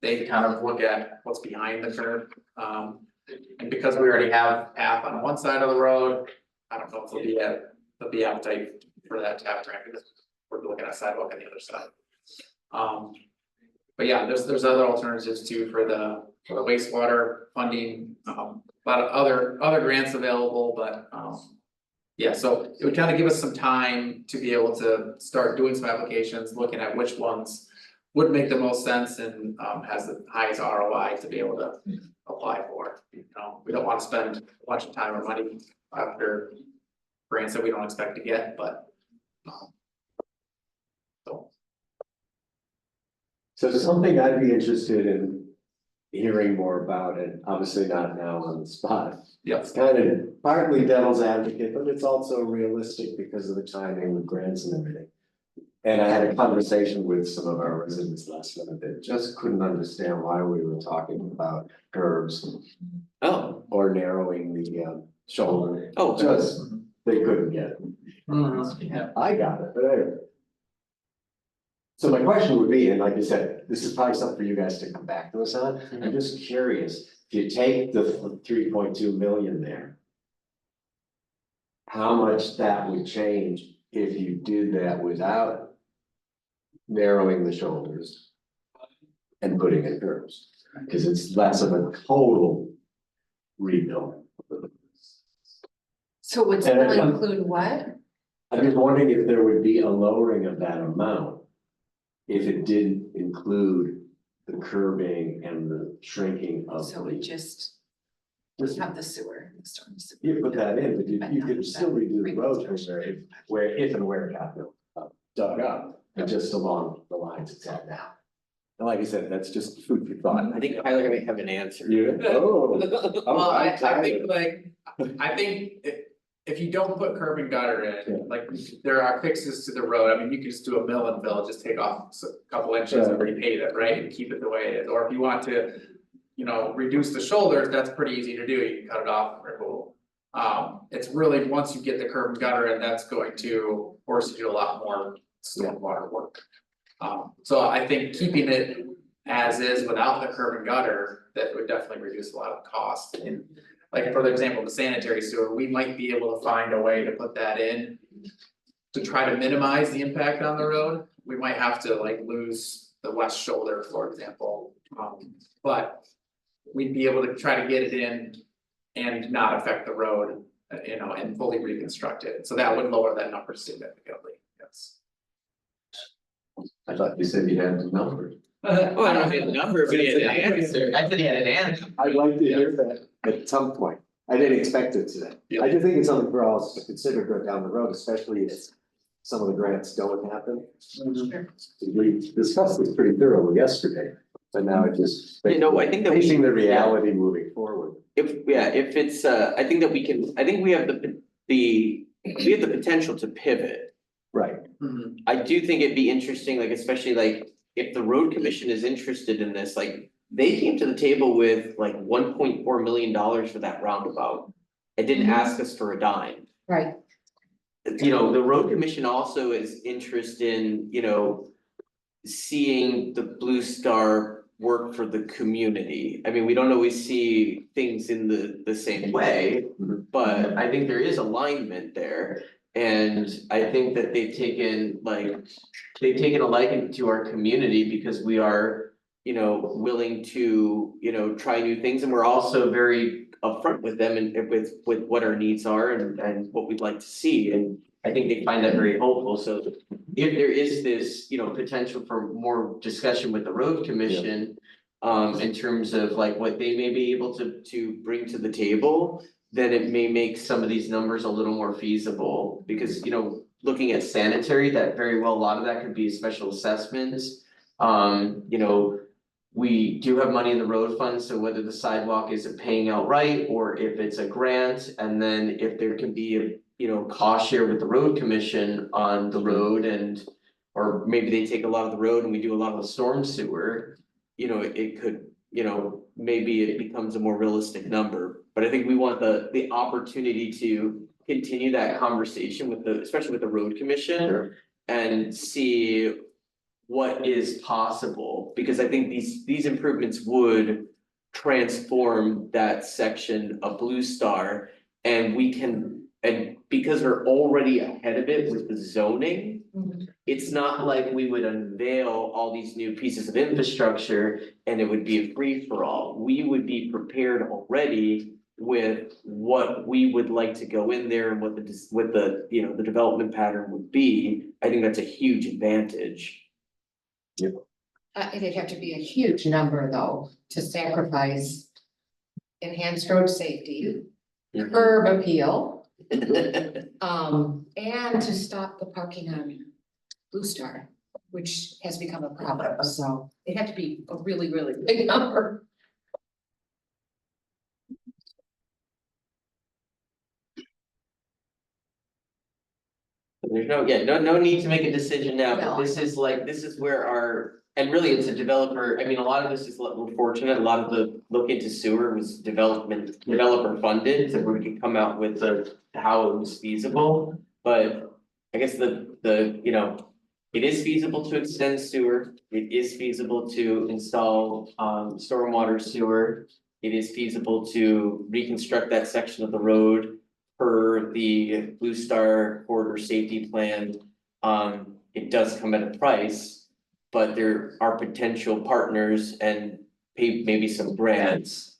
they kind of look at what's behind the curve. And because we already have TAP on one side of the road, I don't know if there'll be appetite for that TAP grant because we're looking at sidewalk on the other side. But yeah, there's other alternatives too for the wastewater funding, a lot of other grants available, but yeah, so it would kind of give us some time to be able to start doing some applications, looking at which ones would make the most sense and has the highest ROI to be able to apply for. We don't want to spend a bunch of time or money after grants that we don't expect to get, but So something I'd be interested in hearing more about, and obviously not now on the spot. Yep. It's kind of partly devil's advocate, but it's also realistic because of the timing with grants and everything. And I had a conversation with some of our residents last minute that just couldn't understand why we were talking about curbs. Oh. Or narrowing the shoulder. Oh. Just, they couldn't get it. yeah. I got it, but anyway. So my question would be, and like I said, this is probably something for you guys to come back to us on. I'm just curious, if you take the 3.2 million there. How much that would change if you did that without narrowing the shoulders and putting in curbs? Because it's less of a total rebuild. So would still include what? I'm just wondering if there would be a lowering of that amount. If it didn't include the curbing and the shrinking of. So we just have the sewer, the storm sewer. You put that in, but you could still redo the road where if and where it got dug up, and just along the lines it's at now. And like I said, that's just food for thought. I think Tyler may have an answer. You, oh. Well, I think if you don't put curb and gutter in, like there are fixes to the road. I mean, you can just do a mill and fill, just take off a couple inches and repave it, right? And keep it the way it is. Or if you want to, reduce the shoulders, that's pretty easy to do. You can cut it off and remove. It's really, once you get the curb and gutter in, that's going to force you to do a lot more stormwater work. So I think keeping it as is without the curb and gutter, that would definitely reduce a lot of cost. And like, for example, the sanitary sewer, we might be able to find a way to put that in to try to minimize the impact on the road. We might have to lose the west shoulder, for example. But we'd be able to try to get it in and not affect the road, and fully reconstruct it. So that would lower that number significantly, yes. I thought you said you had the number. Well, I don't have the number, but he had an answer. I said he had an answer. I'd like to hear that at some point. I didn't expect it today. Yeah. I do think it's something for us to consider down the road, especially if some of the grants don't happen. We discussed this pretty thoroughly yesterday, but now it just. I think that we Facing should, the reality moving forward. if it's, I think that we have the potential to pivot. Right. Mhm. I do think it'd be interesting, like especially like if the road commission is interested in this, like. They came to the table with like $1.4 million for that roundabout. And didn't ask us for a dime. Right. You know, the road commission also is interested in, you know. Seeing the Blue Star work for the community. I mean, we don't always see things in the same way, but I think there is alignment there. And I think that they've taken a liking to our community because we are, you know, willing to, you know, try new things. And we're also very upfront with them and with what our needs are and what we'd like to see. And I think they find that very helpful. So if there is this, you know, potential for more discussion with the road commission. In terms of like what they may be able to bring to the table. Then it may make some of these numbers a little more feasible, because, you know, looking at sanitary, that very well, a lot of that could be special assessments. You know, we do have money in the road fund, so whether the sidewalk is paying outright or if it's a grant, and then if there can be a, you know, cost share with the road commission on the road and. Or maybe they take a lot of the road and we do a lot of the storm sewer, you know, it could, you know, maybe it becomes a more realistic number. But I think we want the opportunity to continue that conversation with especially with the road commission. And see what is possible, because I think these improvements would transform that section of Blue Star. And because we're already ahead of it with the zoning. It's not like we would unveil all these new pieces of infrastructure and it would be a free for all. We would be prepared already with what we would like to go in there and what the you know, the development pattern would be. I think that's a huge advantage. It'd have to be a huge number though, to sacrifice enhanced road safety, curb appeal, and to stop the parking on Blue Star, which has become a problem, so it had to be a really, really big number. There's no need to make a decision now, but No. this is where and really it's a developer, I mean, a lot of this is, we're fortunate, a lot of the look into sewer was developer funded, so we could come out with how it was feasible. But I guess you know, it is feasible to extend sewer, it is feasible to install stormwater sewer. It is feasible to reconstruct that section of the road per the Blue Star corridor safety plan. It does come at a price, but there are potential partners and maybe some grants.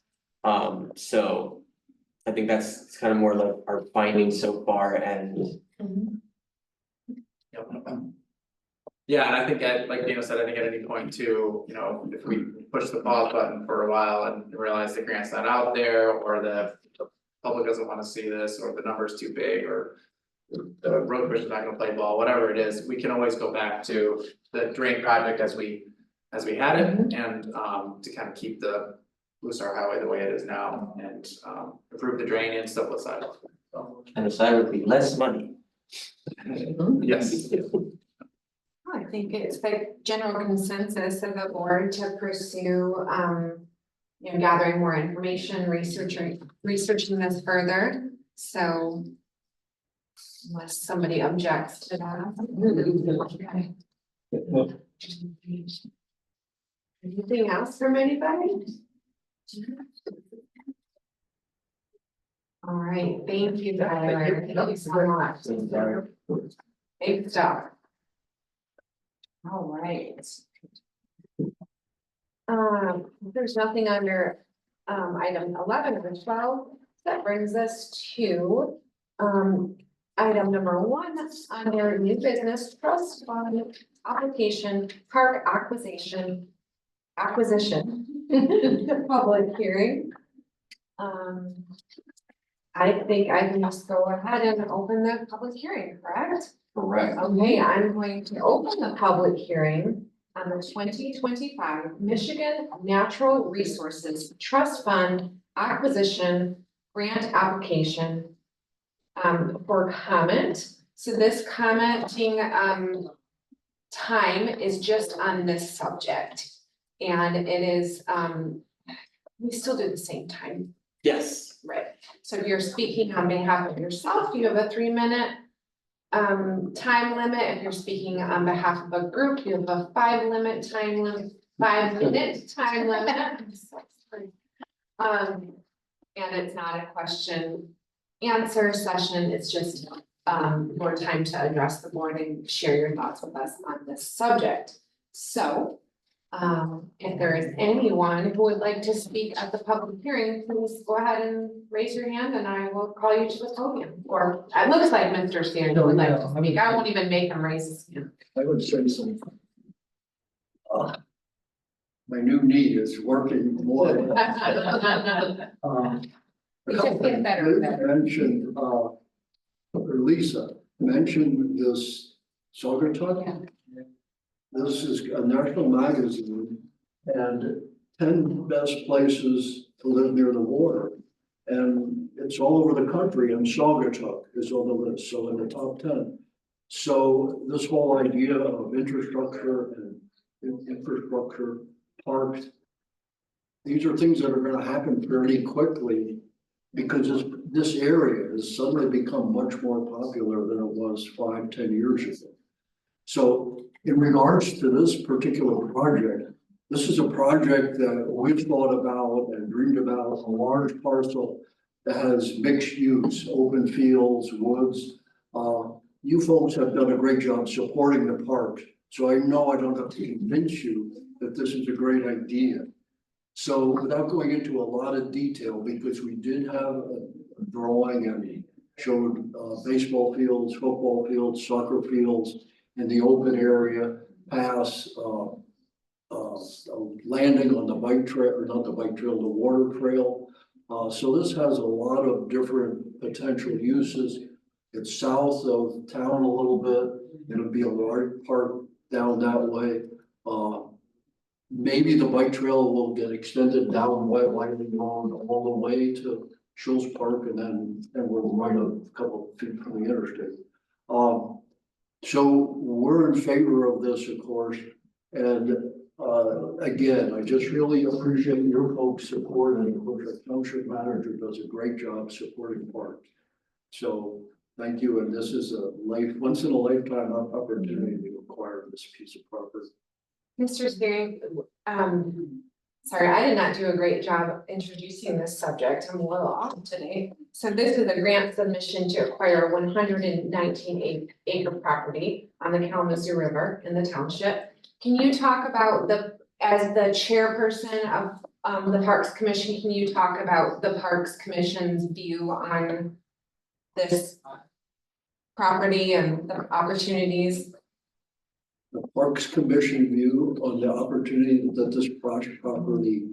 So I think it's kind of more like our findings so far and. Yeah, and I think like Dana said, I think at any point too, you know, if we push the pause button for a while and realize the grant's not out there, or the public doesn't wanna see this, or the number's too big, or the road commission's not gonna play ball, whatever it is, we can always go back to the drain project as we had it, and to kind of keep the Blue Star Highway the way it is now, and improve the drain and stuff with sidewalks. So, And the side would be less money. yes. I think it's the general consensus of the board to pursue, you know, gathering more information, researching this further, so. Unless somebody objects to that. Anything else from anybody? All right, thank you, Tyler. Thank you so much. Big stuff. All right. There's nothing under item 11 or 12. That brings us to item number 1 under new business trust fund application park acquisition. Public hearing. I think I can just go ahead and open the public hearing, correct? Correct. Okay, I'm going to open the public hearing on the 2025 Michigan Natural Resources Trust Fund Acquisition Grant Application for comment. So this commenting, time is just on this subject. And it is, we still do the same time, Yes. right? So if you're speaking on behalf of yourself, you have a 3-minute time limit. If you're speaking on behalf of a group, you have a 5-minute time limit. And it's not a question answer session, it's just more time to address the board and share your thoughts with us on this subject. So if there is anyone who would like to speak at the public hearing, please go ahead and raise your hand and I will call you to the podium. Or it looks like Mr. Sanders would like to speak. I won't even make him raise his hand. I would say something. My new knee is working more. We just get better and better. Mentioned, or Lisa mentioned this Saugatuck. This is a national magazine and 10 best places to live near the water. And it's all over the country and Saugatuck is on the list, so in the top 10. So this whole idea of infrastructure and infrastructure parks, these are things that are gonna happen fairly quickly because this area has suddenly become much more popular than it was 5-10 years ago. So in regards to this particular project, this is a project that we've thought about and dreamed about, a large parcel that has mixed use, open fields, woods. You folks have done a great job supporting the park. So I know I don't have to convince you that this is a great idea. So without going into a lot of detail, because we did have a drawing and showed baseball fields, football fields, soccer fields in the open area, past landing on the bike trail, or not the bike trail, the water trail. So this has a lot of different potential uses. It's south of town a little bit. It'll be a large park down that way. Maybe the bike trail will get extended down Whiteling Road all the way to Schultz Park, and we're right a couple of feet from the interstate. So we're in favor of this, of course, and again, I just really appreciate your folks' support, and of course, our township manager does a great job supporting parks. So thank you, and this is a once in a lifetime opportunity to acquire this piece of property. Mr. Spearing, sorry, I did not do a great job introducing this subject. I'm a little off today. So this is a grant submission to acquire 119 acre property on the Kalamazoo River in the township. Can you talk about as the chairperson of the Parks Commission, can you talk about the Parks Commission's view on this property and the opportunities? The Parks Commission view on the opportunity that this project property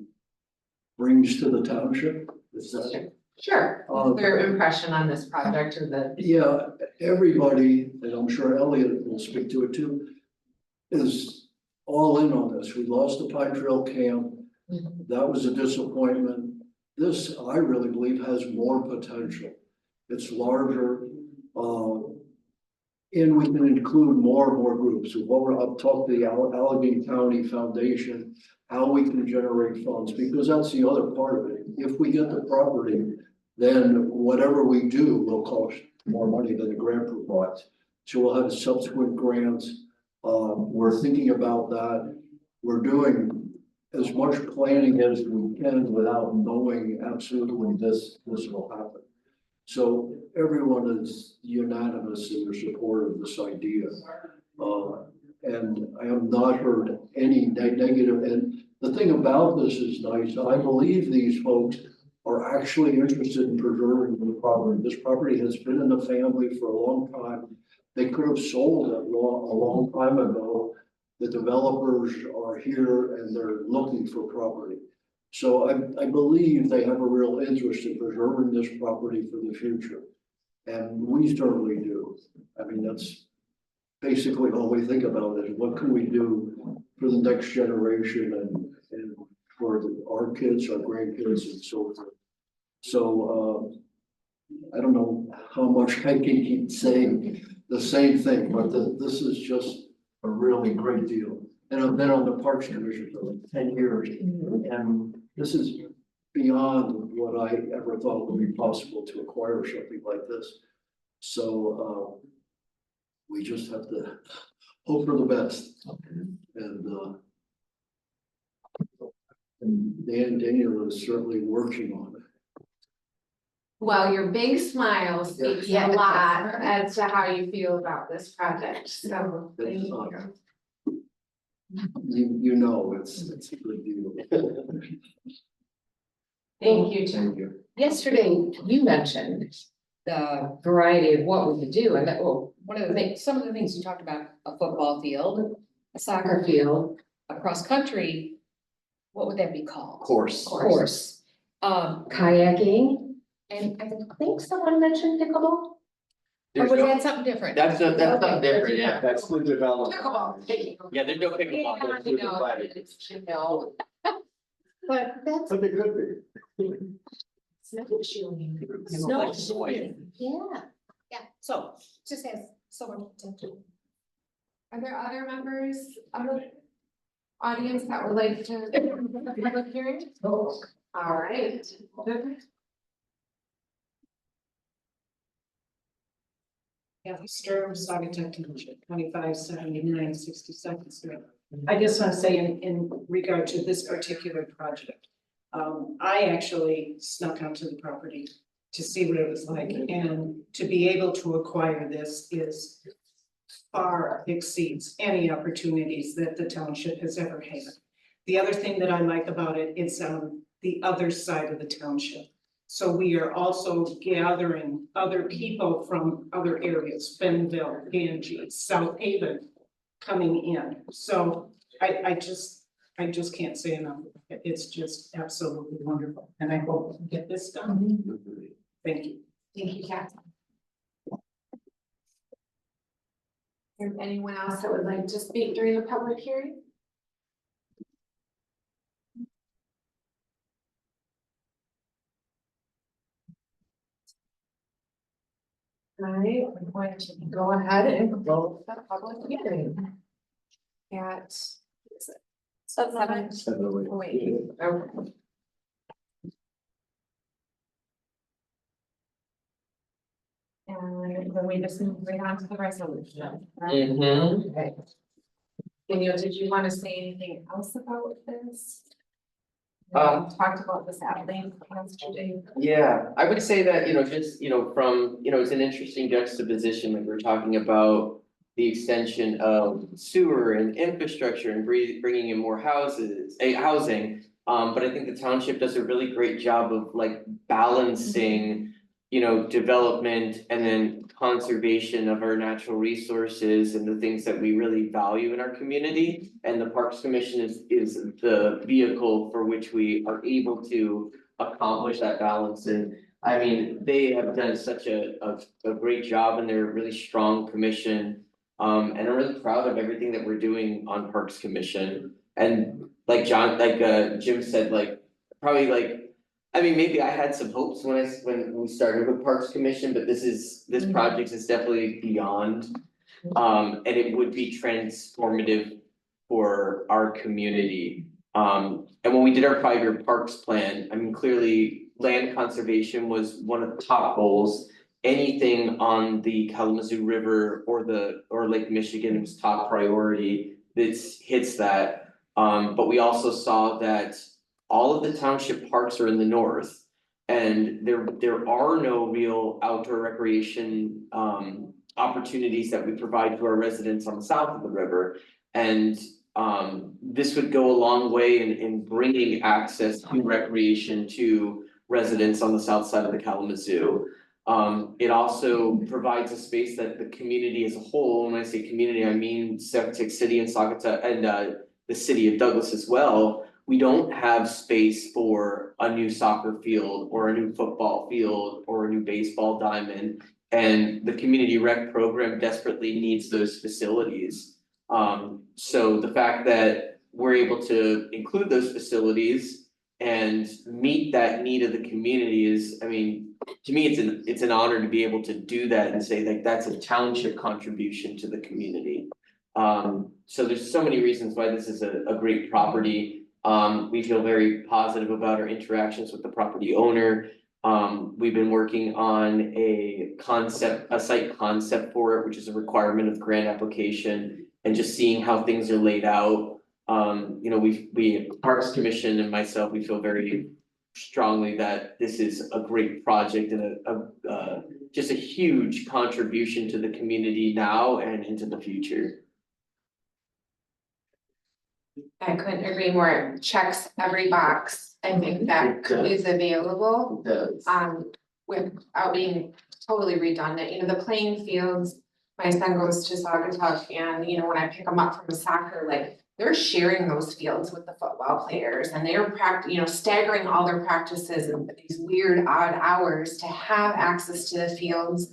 brings to the township? Is that? Sure, their impression on this project or the. Yeah, everybody, and I'm sure Elliot will speak to it too, is all in on this. We lost the Pine Trail Camp. That was a disappointment. This, I really believe, has more potential. It's larger, and we can include more and more groups. So I'll talk to the Allegheny County Foundation, how we can generate funds, because that's the other part of it. If we get the property, then whatever we do will cost more money than the grant provides. So we'll have subsequent grants. We're thinking about that. We're doing as much planning as we can without knowing absolutely this will happen. So everyone is unanimous in their support of this idea. And I have not heard any negative. And the thing about this is nice. I believe these folks are actually interested in preserving the property. This property has been in the family for a long time. They could have sold it a long time ago. The developers are here and they're looking for property. So I believe they have a real interest in preserving this property for the future. And we certainly do. I mean, that's basically all we think about is what can we do for the next generation and for our kids, our grandkids and so forth. So I don't know how much I can keep saying, the same thing, but this is just a really great deal. And I've been on the Parks Commission for like 10 years, and this is beyond what I ever thought would be possible to acquire something like this. So, we just have to hope for the best. And Daniel is certainly working on it. Well, your big smile speaks a lot as to how you feel about this project, so thank It's, you. You know, it's a good deal. Thank you, Jim. Yesterday, you mentioned the variety of what we could do, and that, well, one of the things, some of the things you talked about, a football field, a soccer field, a cross-country, what would that be called? Course. Course, kayaking, and I think someone mentioned pickleball? Or There's was no- that something different? That's something Okay. different, yeah. That's the development. Pickleball, thank you. Yeah, there's no pickleball. Yeah, I There's know, divided. it's, you know. But that's. But they could be. Snowshoeing, yeah, so just has someone to. Are there other members of the audience that would like to public hearing? All right. Kathy Sturm, Saugatuck Township, 2579 62nd Street. I just want to say in regard to this particular project, I actually snuck onto the property to see what it was like, and to be able to acquire this is far exceeds any opportunities that the township has ever had. The other thing that I like about it is the other side of the township. So we are also gathering other people from other areas, Benville, Ganges, South Haven, coming in. So I just can't say enough. It's just absolutely wonderful, and I hope we get this done. Thank you. Thank you, Kathy. Is there anyone else that would like to speak during the public hearing? All right, we're going to go ahead and close the public hearing. At. 7. Wait, okay. And then we just move right on to the resolution. Right? Mhm. Okay. Daniel, did you want to say anything else about this? We talked about this at length yesterday. Yeah, I would say that, just, from, it's an interesting juxtaposition, like we're talking about the extension of sewer and infrastructure and bringing in more housing. But I think the township does a really great job of like balancing, development and then conservation of our natural resources and the things that we really value in our community. And the Parks Commission is the vehicle for which we are able to accomplish that balance. And I mean, they have done such a great job, and they're a really strong commission. And I'm really proud of everything that we're doing on Parks Commission. And like Jim said, probably I mean, maybe I had some hopes when we started with Parks Commission, but this project is definitely beyond. And it would be transformative for our community. And when we did our 5-year parks plan, I mean, clearly land conservation was one of the top goals. Anything on the Kalamazoo River or Lake Michigan was top priority. This hits that. But we also saw that all of the township parks are in the north, and there are no real outdoor recreation opportunities that we provide to our residents on the south of the river. And this would go a long way in bringing access to recreation to residents on the south side of the Kalamazoo. It also provides a space that the community as a whole, when I say community, I mean Saugatuck City and Saugatuck and the city of Douglas as well. We don't have space for a new soccer field or a new football field or a new baseball diamond. And the community rec program desperately needs those facilities. So the fact that we're able to include those facilities and meet that need of the community is, I mean, to me, it's an honor to be able to do that and say like, that's a township contribution to the community. So there's so many reasons why this is a great property. We feel very positive about our interactions with the property owner. We've been working on a site concept for it, which is a requirement of the grant application, and just seeing how things are laid out. You know, we Parks Commission and myself, we feel very strongly that this is a great project and just a huge contribution to the community now and into the future. I couldn't agree more. It checks every box. I think that is available, Does. without being totally redundant. You know, the playing fields, my son goes to Saugatuck, and you know, when I pick them up from soccer, like they're sharing those fields with the football players, and they're staggering all their practices and these weird odd hours to have access to the fields.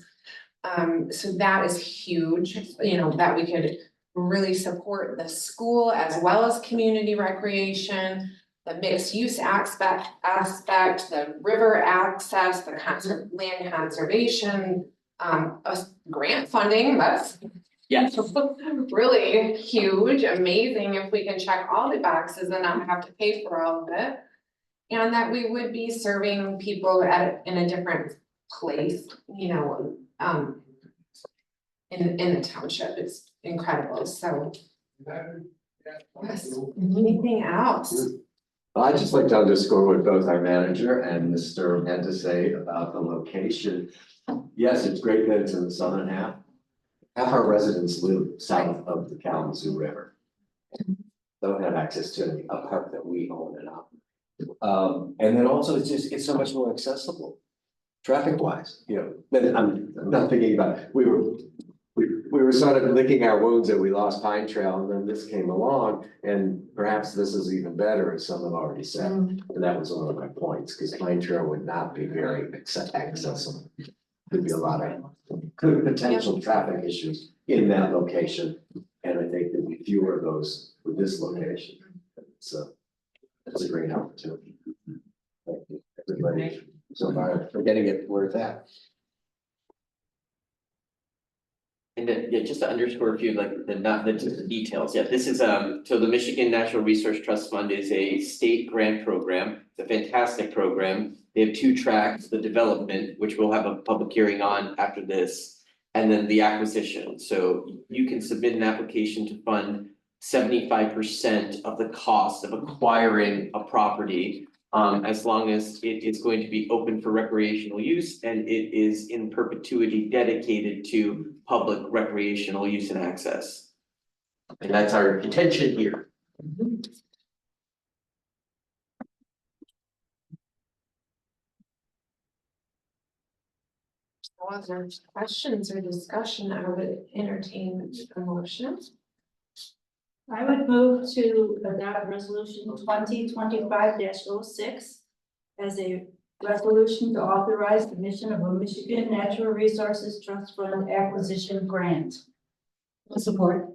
So that is huge, you know, that we could really support the school as well as community recreation, the mixed use aspect, the river access, the land conservation, grant funding, that's Yes. really huge, amazing if we can check all the boxes and not have to pay for all of it. And that we would be serving people in a different place, you know, in the township. It's incredible, so. Yes, anything else? I'd just like to underscore what both our manager and Mr. had to say about the location. Yes, it's great that it's in the southern half. Half our residents live south of the Kalamazoo River. Don't have access to a park that we own and operate. And then also it's so much more accessible, traffic wise, you know, but I'm not thinking about, we were sort of licking our wounds that we lost Pine Trail, and then this came along, and perhaps this is even better, as some have already said. And that was one of my points, because Pine Trail would not be very accessible. Could be a lot of potential traffic issues in that location, and I think there'd be fewer of those with this location. So that's a great opportunity. Thank you, everybody, so far for getting it where it's at. And then, yeah, just to underscore a few, like the details, yeah, this is, so the Michigan Natural Resource Trust Fund is a state grant program. It's a fantastic program. They have two tracks, the development, which we'll have a public hearing on after this, and then the acquisition. So you can submit an application to fund 75% of the cost of acquiring a property, as long as it is going to be open for recreational use and it is in perpetuity dedicated to public recreational use and access. And that's our intention here. Other questions or discussion, I would entertain a motion. I would move to adopt resolution 2025-06 as a resolution to authorize the mission of a Michigan Natural Resources Trust Fund acquisition grant. Support.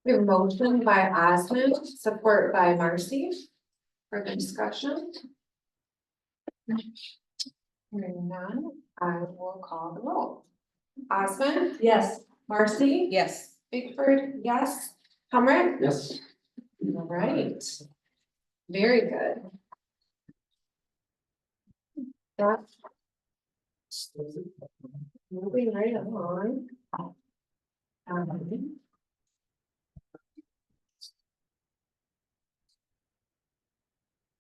We have a motion by Osmond, support by Marcy. For the discussion. Hearing none, I will call the roll. Osmond, Yes. Marcy, Yes. Bickford, yes. Comrade? Yes. All right. Very good. That's moving right along.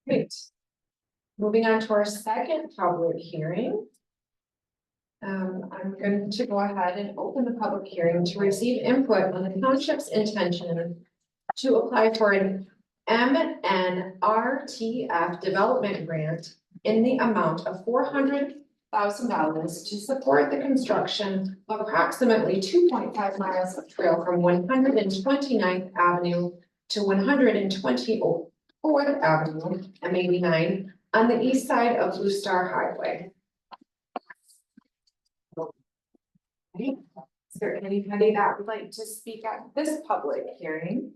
Great. Moving on to our second public hearing. I'm going to go ahead and open the public hearing to receive input on the township's intention to apply for an MNRTF development grant in the amount of $400,000 to support the construction of approximately 2.5 miles of trail from 129th Avenue to 124th Avenue, M89, on the east side of Blue Star Highway. Is there anybody that would like to speak at this public hearing?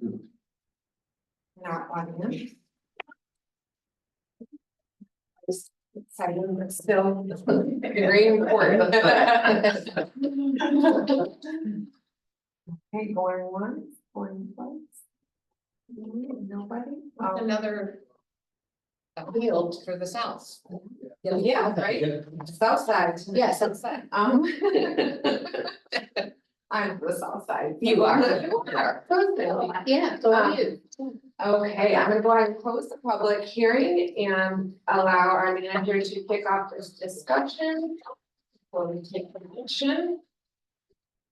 Not audience. Just exciting, but still very important. Okay, going once, going twice. Nobody? Another field for the south. Yeah, right, south side. Yes, that's that. I'm the south side. You are. Yeah, so Um, are you. Okay, I'm gonna go ahead and close the public hearing and allow our manager to kick off this discussion. Before we take the motion.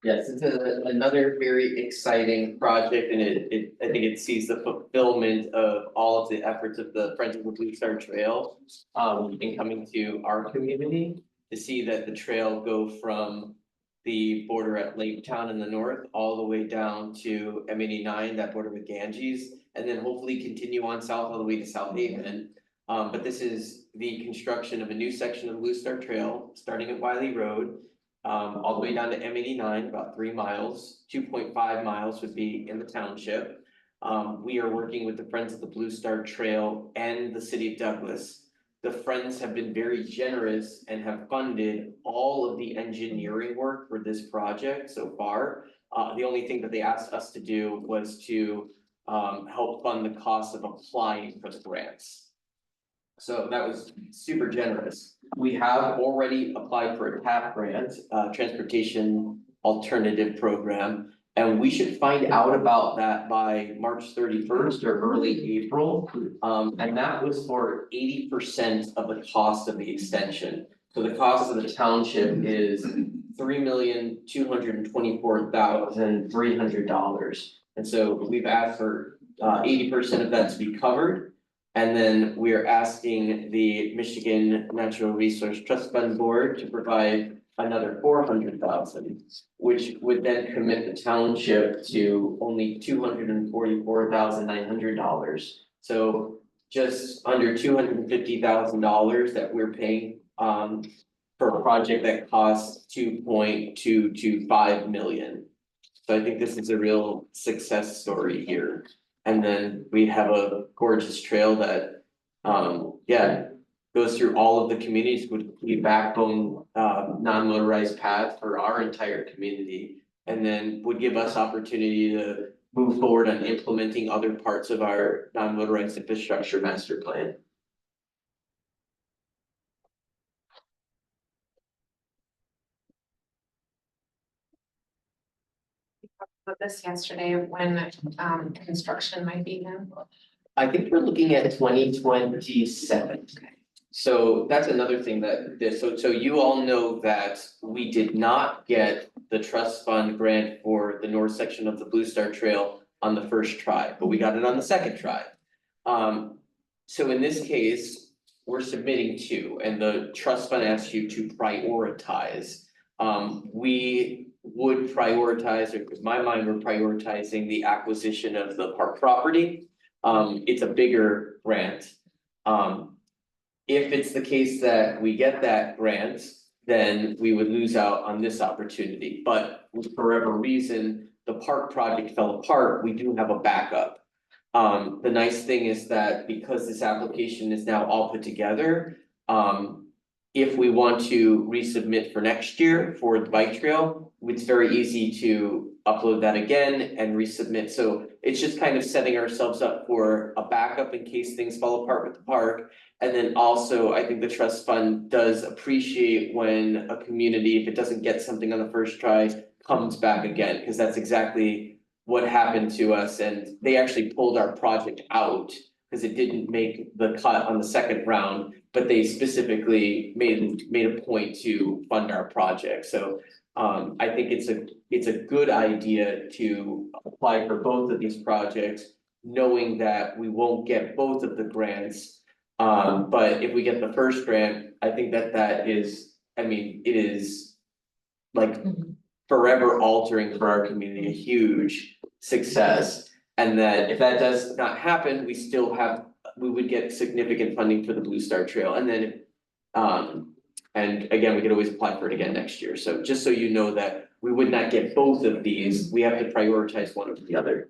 Yes, it's another very exciting project and I think it sees the fulfillment of all of the efforts of the Friends of the Blue Star Trail. In coming to our community, to see that the trail go from the border at Lake Town in the north, all the way down to M89, that border with Ganges, and then hopefully continue on south all the way to South Haven. But this is the construction of a new section of Blue Star Trail, starting at Wiley Road. All the way down to M89, about 3 miles, 2.5 miles would be in the township. We are working with the Friends of the Blue Star Trail and the city of Douglas. The Friends have been very generous and have funded all of the engineering work for this project so far. The only thing that they asked us to do was to help fund the cost of applying for the grants. So that was super generous. We have already applied for a TAP grant, Transportation Alternative Program. And we should find out about that by March 31st or early April. And that was for 80% of the cost of the extension. So the cost of the township is $3,224,300. And so we've asked for 80% of that to be covered. And then we are asking the Michigan Natural Resource Trust Fund Board to provide another 400,000, which would then commit the township to only $244,900. So just under $250,000 that we're paying for a project that costs $2.225 million. So I think this is a real success story here. And then we have a gorgeous trail that, goes through all of the communities, would be backbone, non-motorized path for our entire community. And then would give us opportunity to move forward on implementing other parts of our non-motorized infrastructure master plan. But this yesterday when construction might begin. I think we're looking at 2027. So that's another thing so you all know that we did not get the trust fund grant for the north section of the Blue Star Trail on the first try, but we got it on the second try. So in this case, we're submitting 2, and the trust fund asks you to prioritize. We would prioritize, or in my mind, we're prioritizing the acquisition of the park property. It's a bigger grant. If it's the case that we get that grant, then we would lose out on this opportunity, but for whatever reason, the park project fell apart, we do have a backup. The nice thing is that because this application is now all put together, if we want to resubmit for next year for the bike trail, it's very easy to upload that again and resubmit. So it's just kind of setting ourselves up for a backup in case things fall apart with the park. And then also, I think the trust fund does appreciate when a community, if it doesn't get something on the first try, comes back again, because that's exactly what happened to us. And they actually pulled our project out because it didn't make the cut on the second round, but they specifically made a point to fund our project. So I think it's a good idea to apply for both of these projects, knowing that we won't get both of the grants. But if we get the first grant, I think that is, it is like forever altering for our community, a huge success. And that if that does not happen, we would get significant funding for the Blue Star Trail. And then, and again, we could always apply for it again next year. So just so you know that we would not get both of these, we have to prioritize one over the other.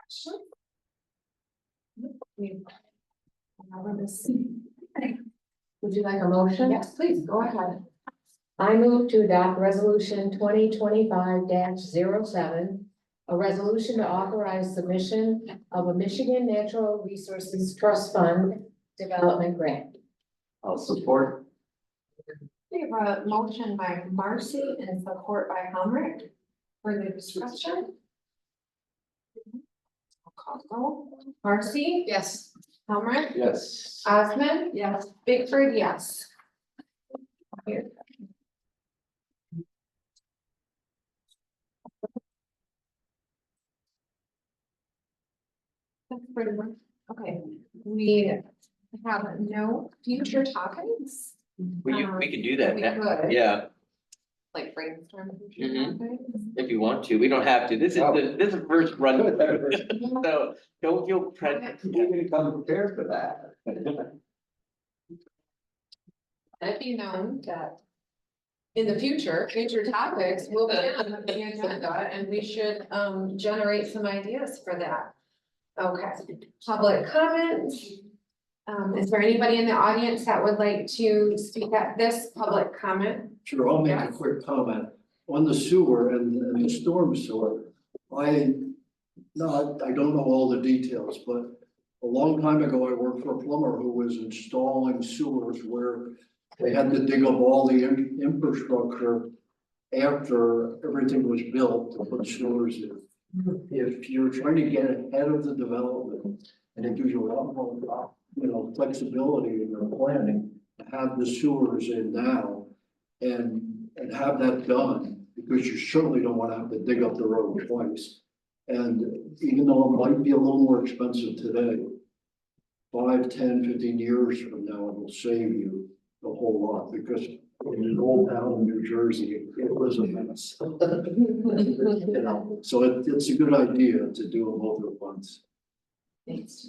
Questions? Would you like a motion? Yes, please, go ahead. I move to adopt resolution 2025-07. A resolution to authorize submission of a Michigan Natural Resources Trust Fund Development Grant. I'll support. We have a motion by Marcy and support by Helmrich. Further discussion? Call roll. Marcy? Yes. Helmrich? Yes. Osmond? Yes. Bickford, yes. Here. That's pretty much, okay, we have no future topics. We can do that, We now. could. Yeah, Like brainstorm. future Mhm. topics. if you want to, we don't have to, this is the first run. So don't feel pressured. You're gonna come prepared for that. Let it be known that in the future, future topics will be on the agenda and we should generate some ideas for that. Okay, public comment. Is there anybody in the audience that would like to speak at this public comment? Sure, I'll make a Yes. quick comment on the sewer and the storm sewer. I don't know all the details, but a long time ago, I worked for a plumber who was installing sewers where they had to dig up all the infrastructure after everything was built to put sewers in. If you're trying to get ahead of the development, and it gives you a lot more, flexibility in your planning, to have the sewers in now and have that done, because you certainly don't want to have to dig up the road twice. And even though it might be a little more expensive today, 5, 10, 15 years from now, it will save you a whole lot, because in an old town in New Jersey, it was a mess. So it's a good idea to do them both at once. Thanks.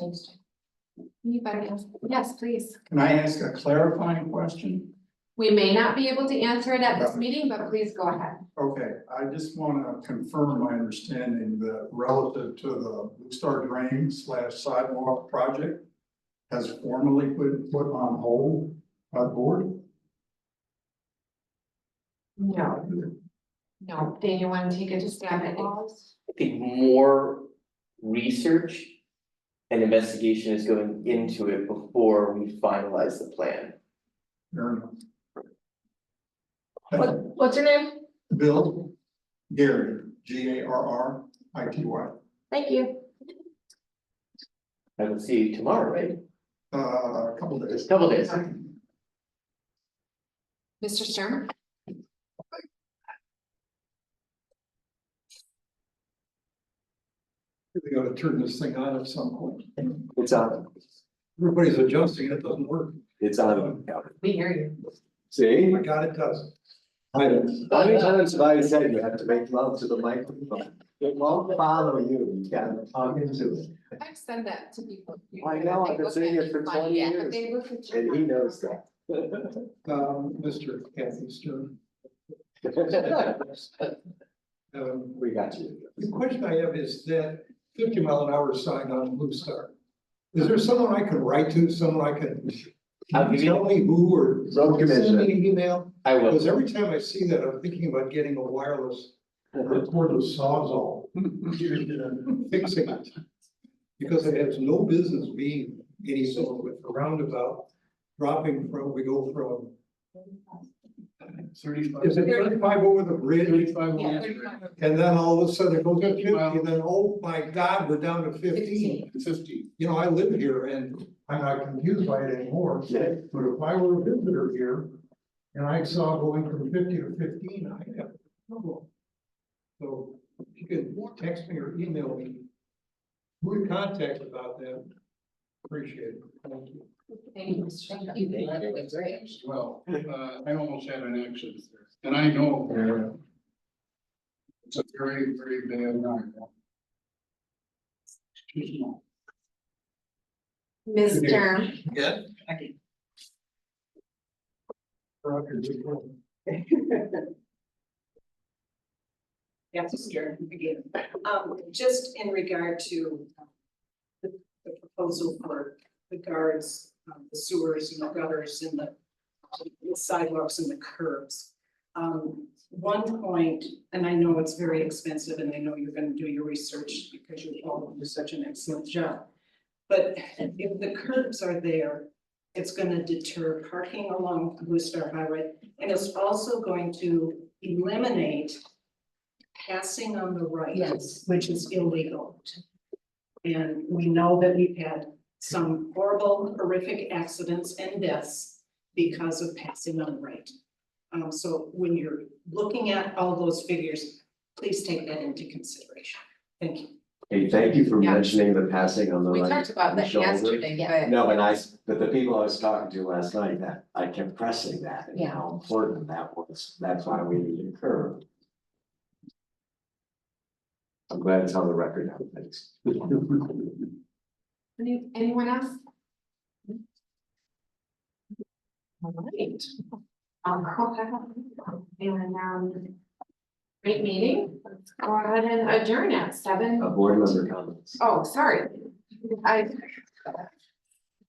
Anybody else? Yes, please. Can I ask a clarifying question? We may not be able to answer it at this meeting, but please go ahead. Okay, I just want to confirm my understanding that relative to the Blue Star Drain / sidewalk project has formally been put on hold by the board? No. No, Dan, you want to take a stab at it? I think more research and investigation is going into it before we finalize the plan. Fair enough. What's your name? Bill Gary, GARRITY. Thank you. I will see you tomorrow, right? A couple days. Couple days. Mr. Sturman? We gotta turn this thing on at some point. It's on. Everybody's adjusting, it doesn't work. It's on. We hear you. See? My God, it does. How many times have I said you have to make love to the microphone? It won't follow you. You gotta talk into it. I've said that to people. I know, I've been saying it for 20 years. But they look at you. And he knows that. Mr. Kathy Stern. We got you. The question I have is that 50-mile-an-hour sign on Blue Star. Is there someone I could write to, someone I could I'll give you- tell me who, or Road send commissioner. me an email? I will. Because every time I see that, I'm thinking about getting a wireless cordless sawzall, fixing it. Because it has no business being any sort of a roundabout, dropping from, we go from. 35. Is it 35 over the bridge? 35 Yeah, 35. And then all of a sudden it goes to 50, and then, oh my God, we're down to 15. 50. You know, I live here and I'm not confused by it anymore. Yeah. But if I were a visitor here and I saw going from 50 to 15, I'd have trouble. So if you can text me or email me, who to contact about that, appreciate it. Thank you. Thank you, Mr. Sturman. That's great. Well, I almost had an accident there, and I know it's a very, very bad line. Too small. Mr. Yeah. Got to scare him again. Just in regard to the proposal for the guards, the sewers and the gutters and the sidewalks and the curbs. One point, and I know it's very expensive and I know you're gonna do your research because you all do such an excellent job. But if the curbs are there, it's gonna deter parking along Blue Star Highway. And it's also going to eliminate passing on the right. Yes. Which is illegal. And we know that we've had some horrible, horrific accidents and deaths because of passing on right. So when you're looking at all those figures, please take that into consideration. Thank you. Hey, thank you for Yeah. mentioning the passing on the We right. talked about that shoulder. yesterday, but No, but the people I was talking to last night, that I kept pressing that and Yeah. how important that was. That's why we need a curve. I'm glad it's on the record now, thanks. anyone else? All right. Go ahead. And great meeting. Let's go ahead and adjourn at 7. Board member comments. Oh, sorry.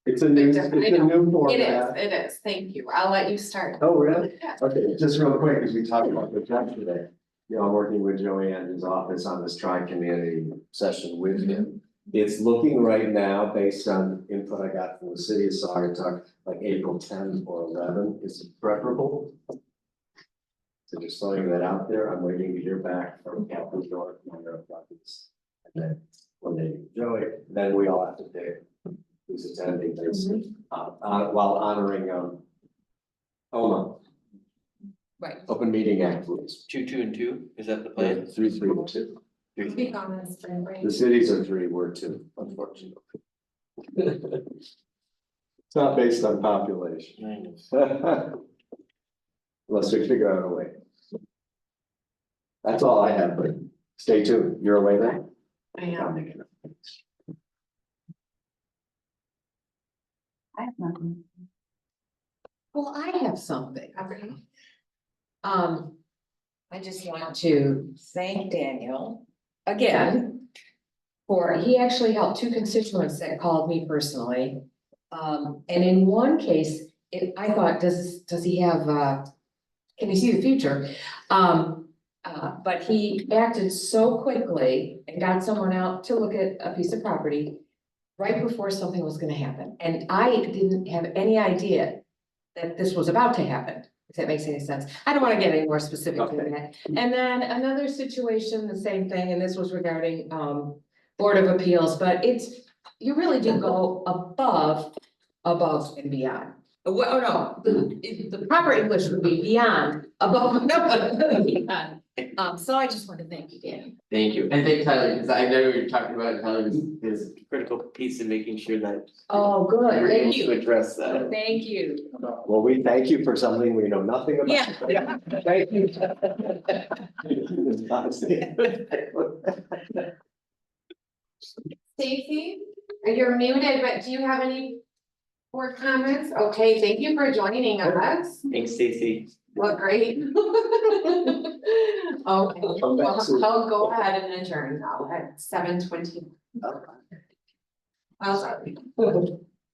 It's a new I know. format. It is. Thank you. I'll let you start. Oh, really? Yeah. Okay, just real quick, because we talked about this yesterday. You know, I'm working with Joanne's office on this tri-community session with him. It's looking right now, based on input I got from the city of Saugatuck, like April 10 or 11 is preferable. So just throwing that out there, I'm waiting to hear back from Captain York on their properties. And then when they Joey, then we all have to pick who's attending this, while honoring, OMA, Right. Open Meeting Act rules. 2, 2, and 2, is that the plan? 3, 3, and 2. Speak on this, spring break. The cities are 3, we're 2, unfortunately. It's not based on population. Unless we figure out a way. That's all I have, but stay tuned. You're away then? I am. I have nothing. Well, I have something. Okay. I just want to thank Daniel again. He actually helped 2 constituents that called me personally. And in one case, I thought, does he have, can he see the future? But he acted so quickly and got someone out to look at a piece of property right before something was gonna happen. And I didn't have any idea that this was about to happen, if that makes any sense. I don't wanna get any more specific than that. And then another situation, the same thing, and this was regarding Board of Appeals, but you really do go above and beyond. Well, no, the proper English would be beyond, above, and beyond. So I just want to thank you, Danny. Thank you, and thank Tyler, because I know you're talking about Tyler is a critical piece in making sure that Oh, good, we're able thank to you, address that. thank you. Well, we thank you for something we know nothing about. Yeah. Thank you. Stacy, you're muted, but do you have any board comments? Okay, thank you for joining us. Thanks, Stacy. Look great. Okay, Come back soon. I'll go ahead and adjourn now at 7:20. Well, sorry.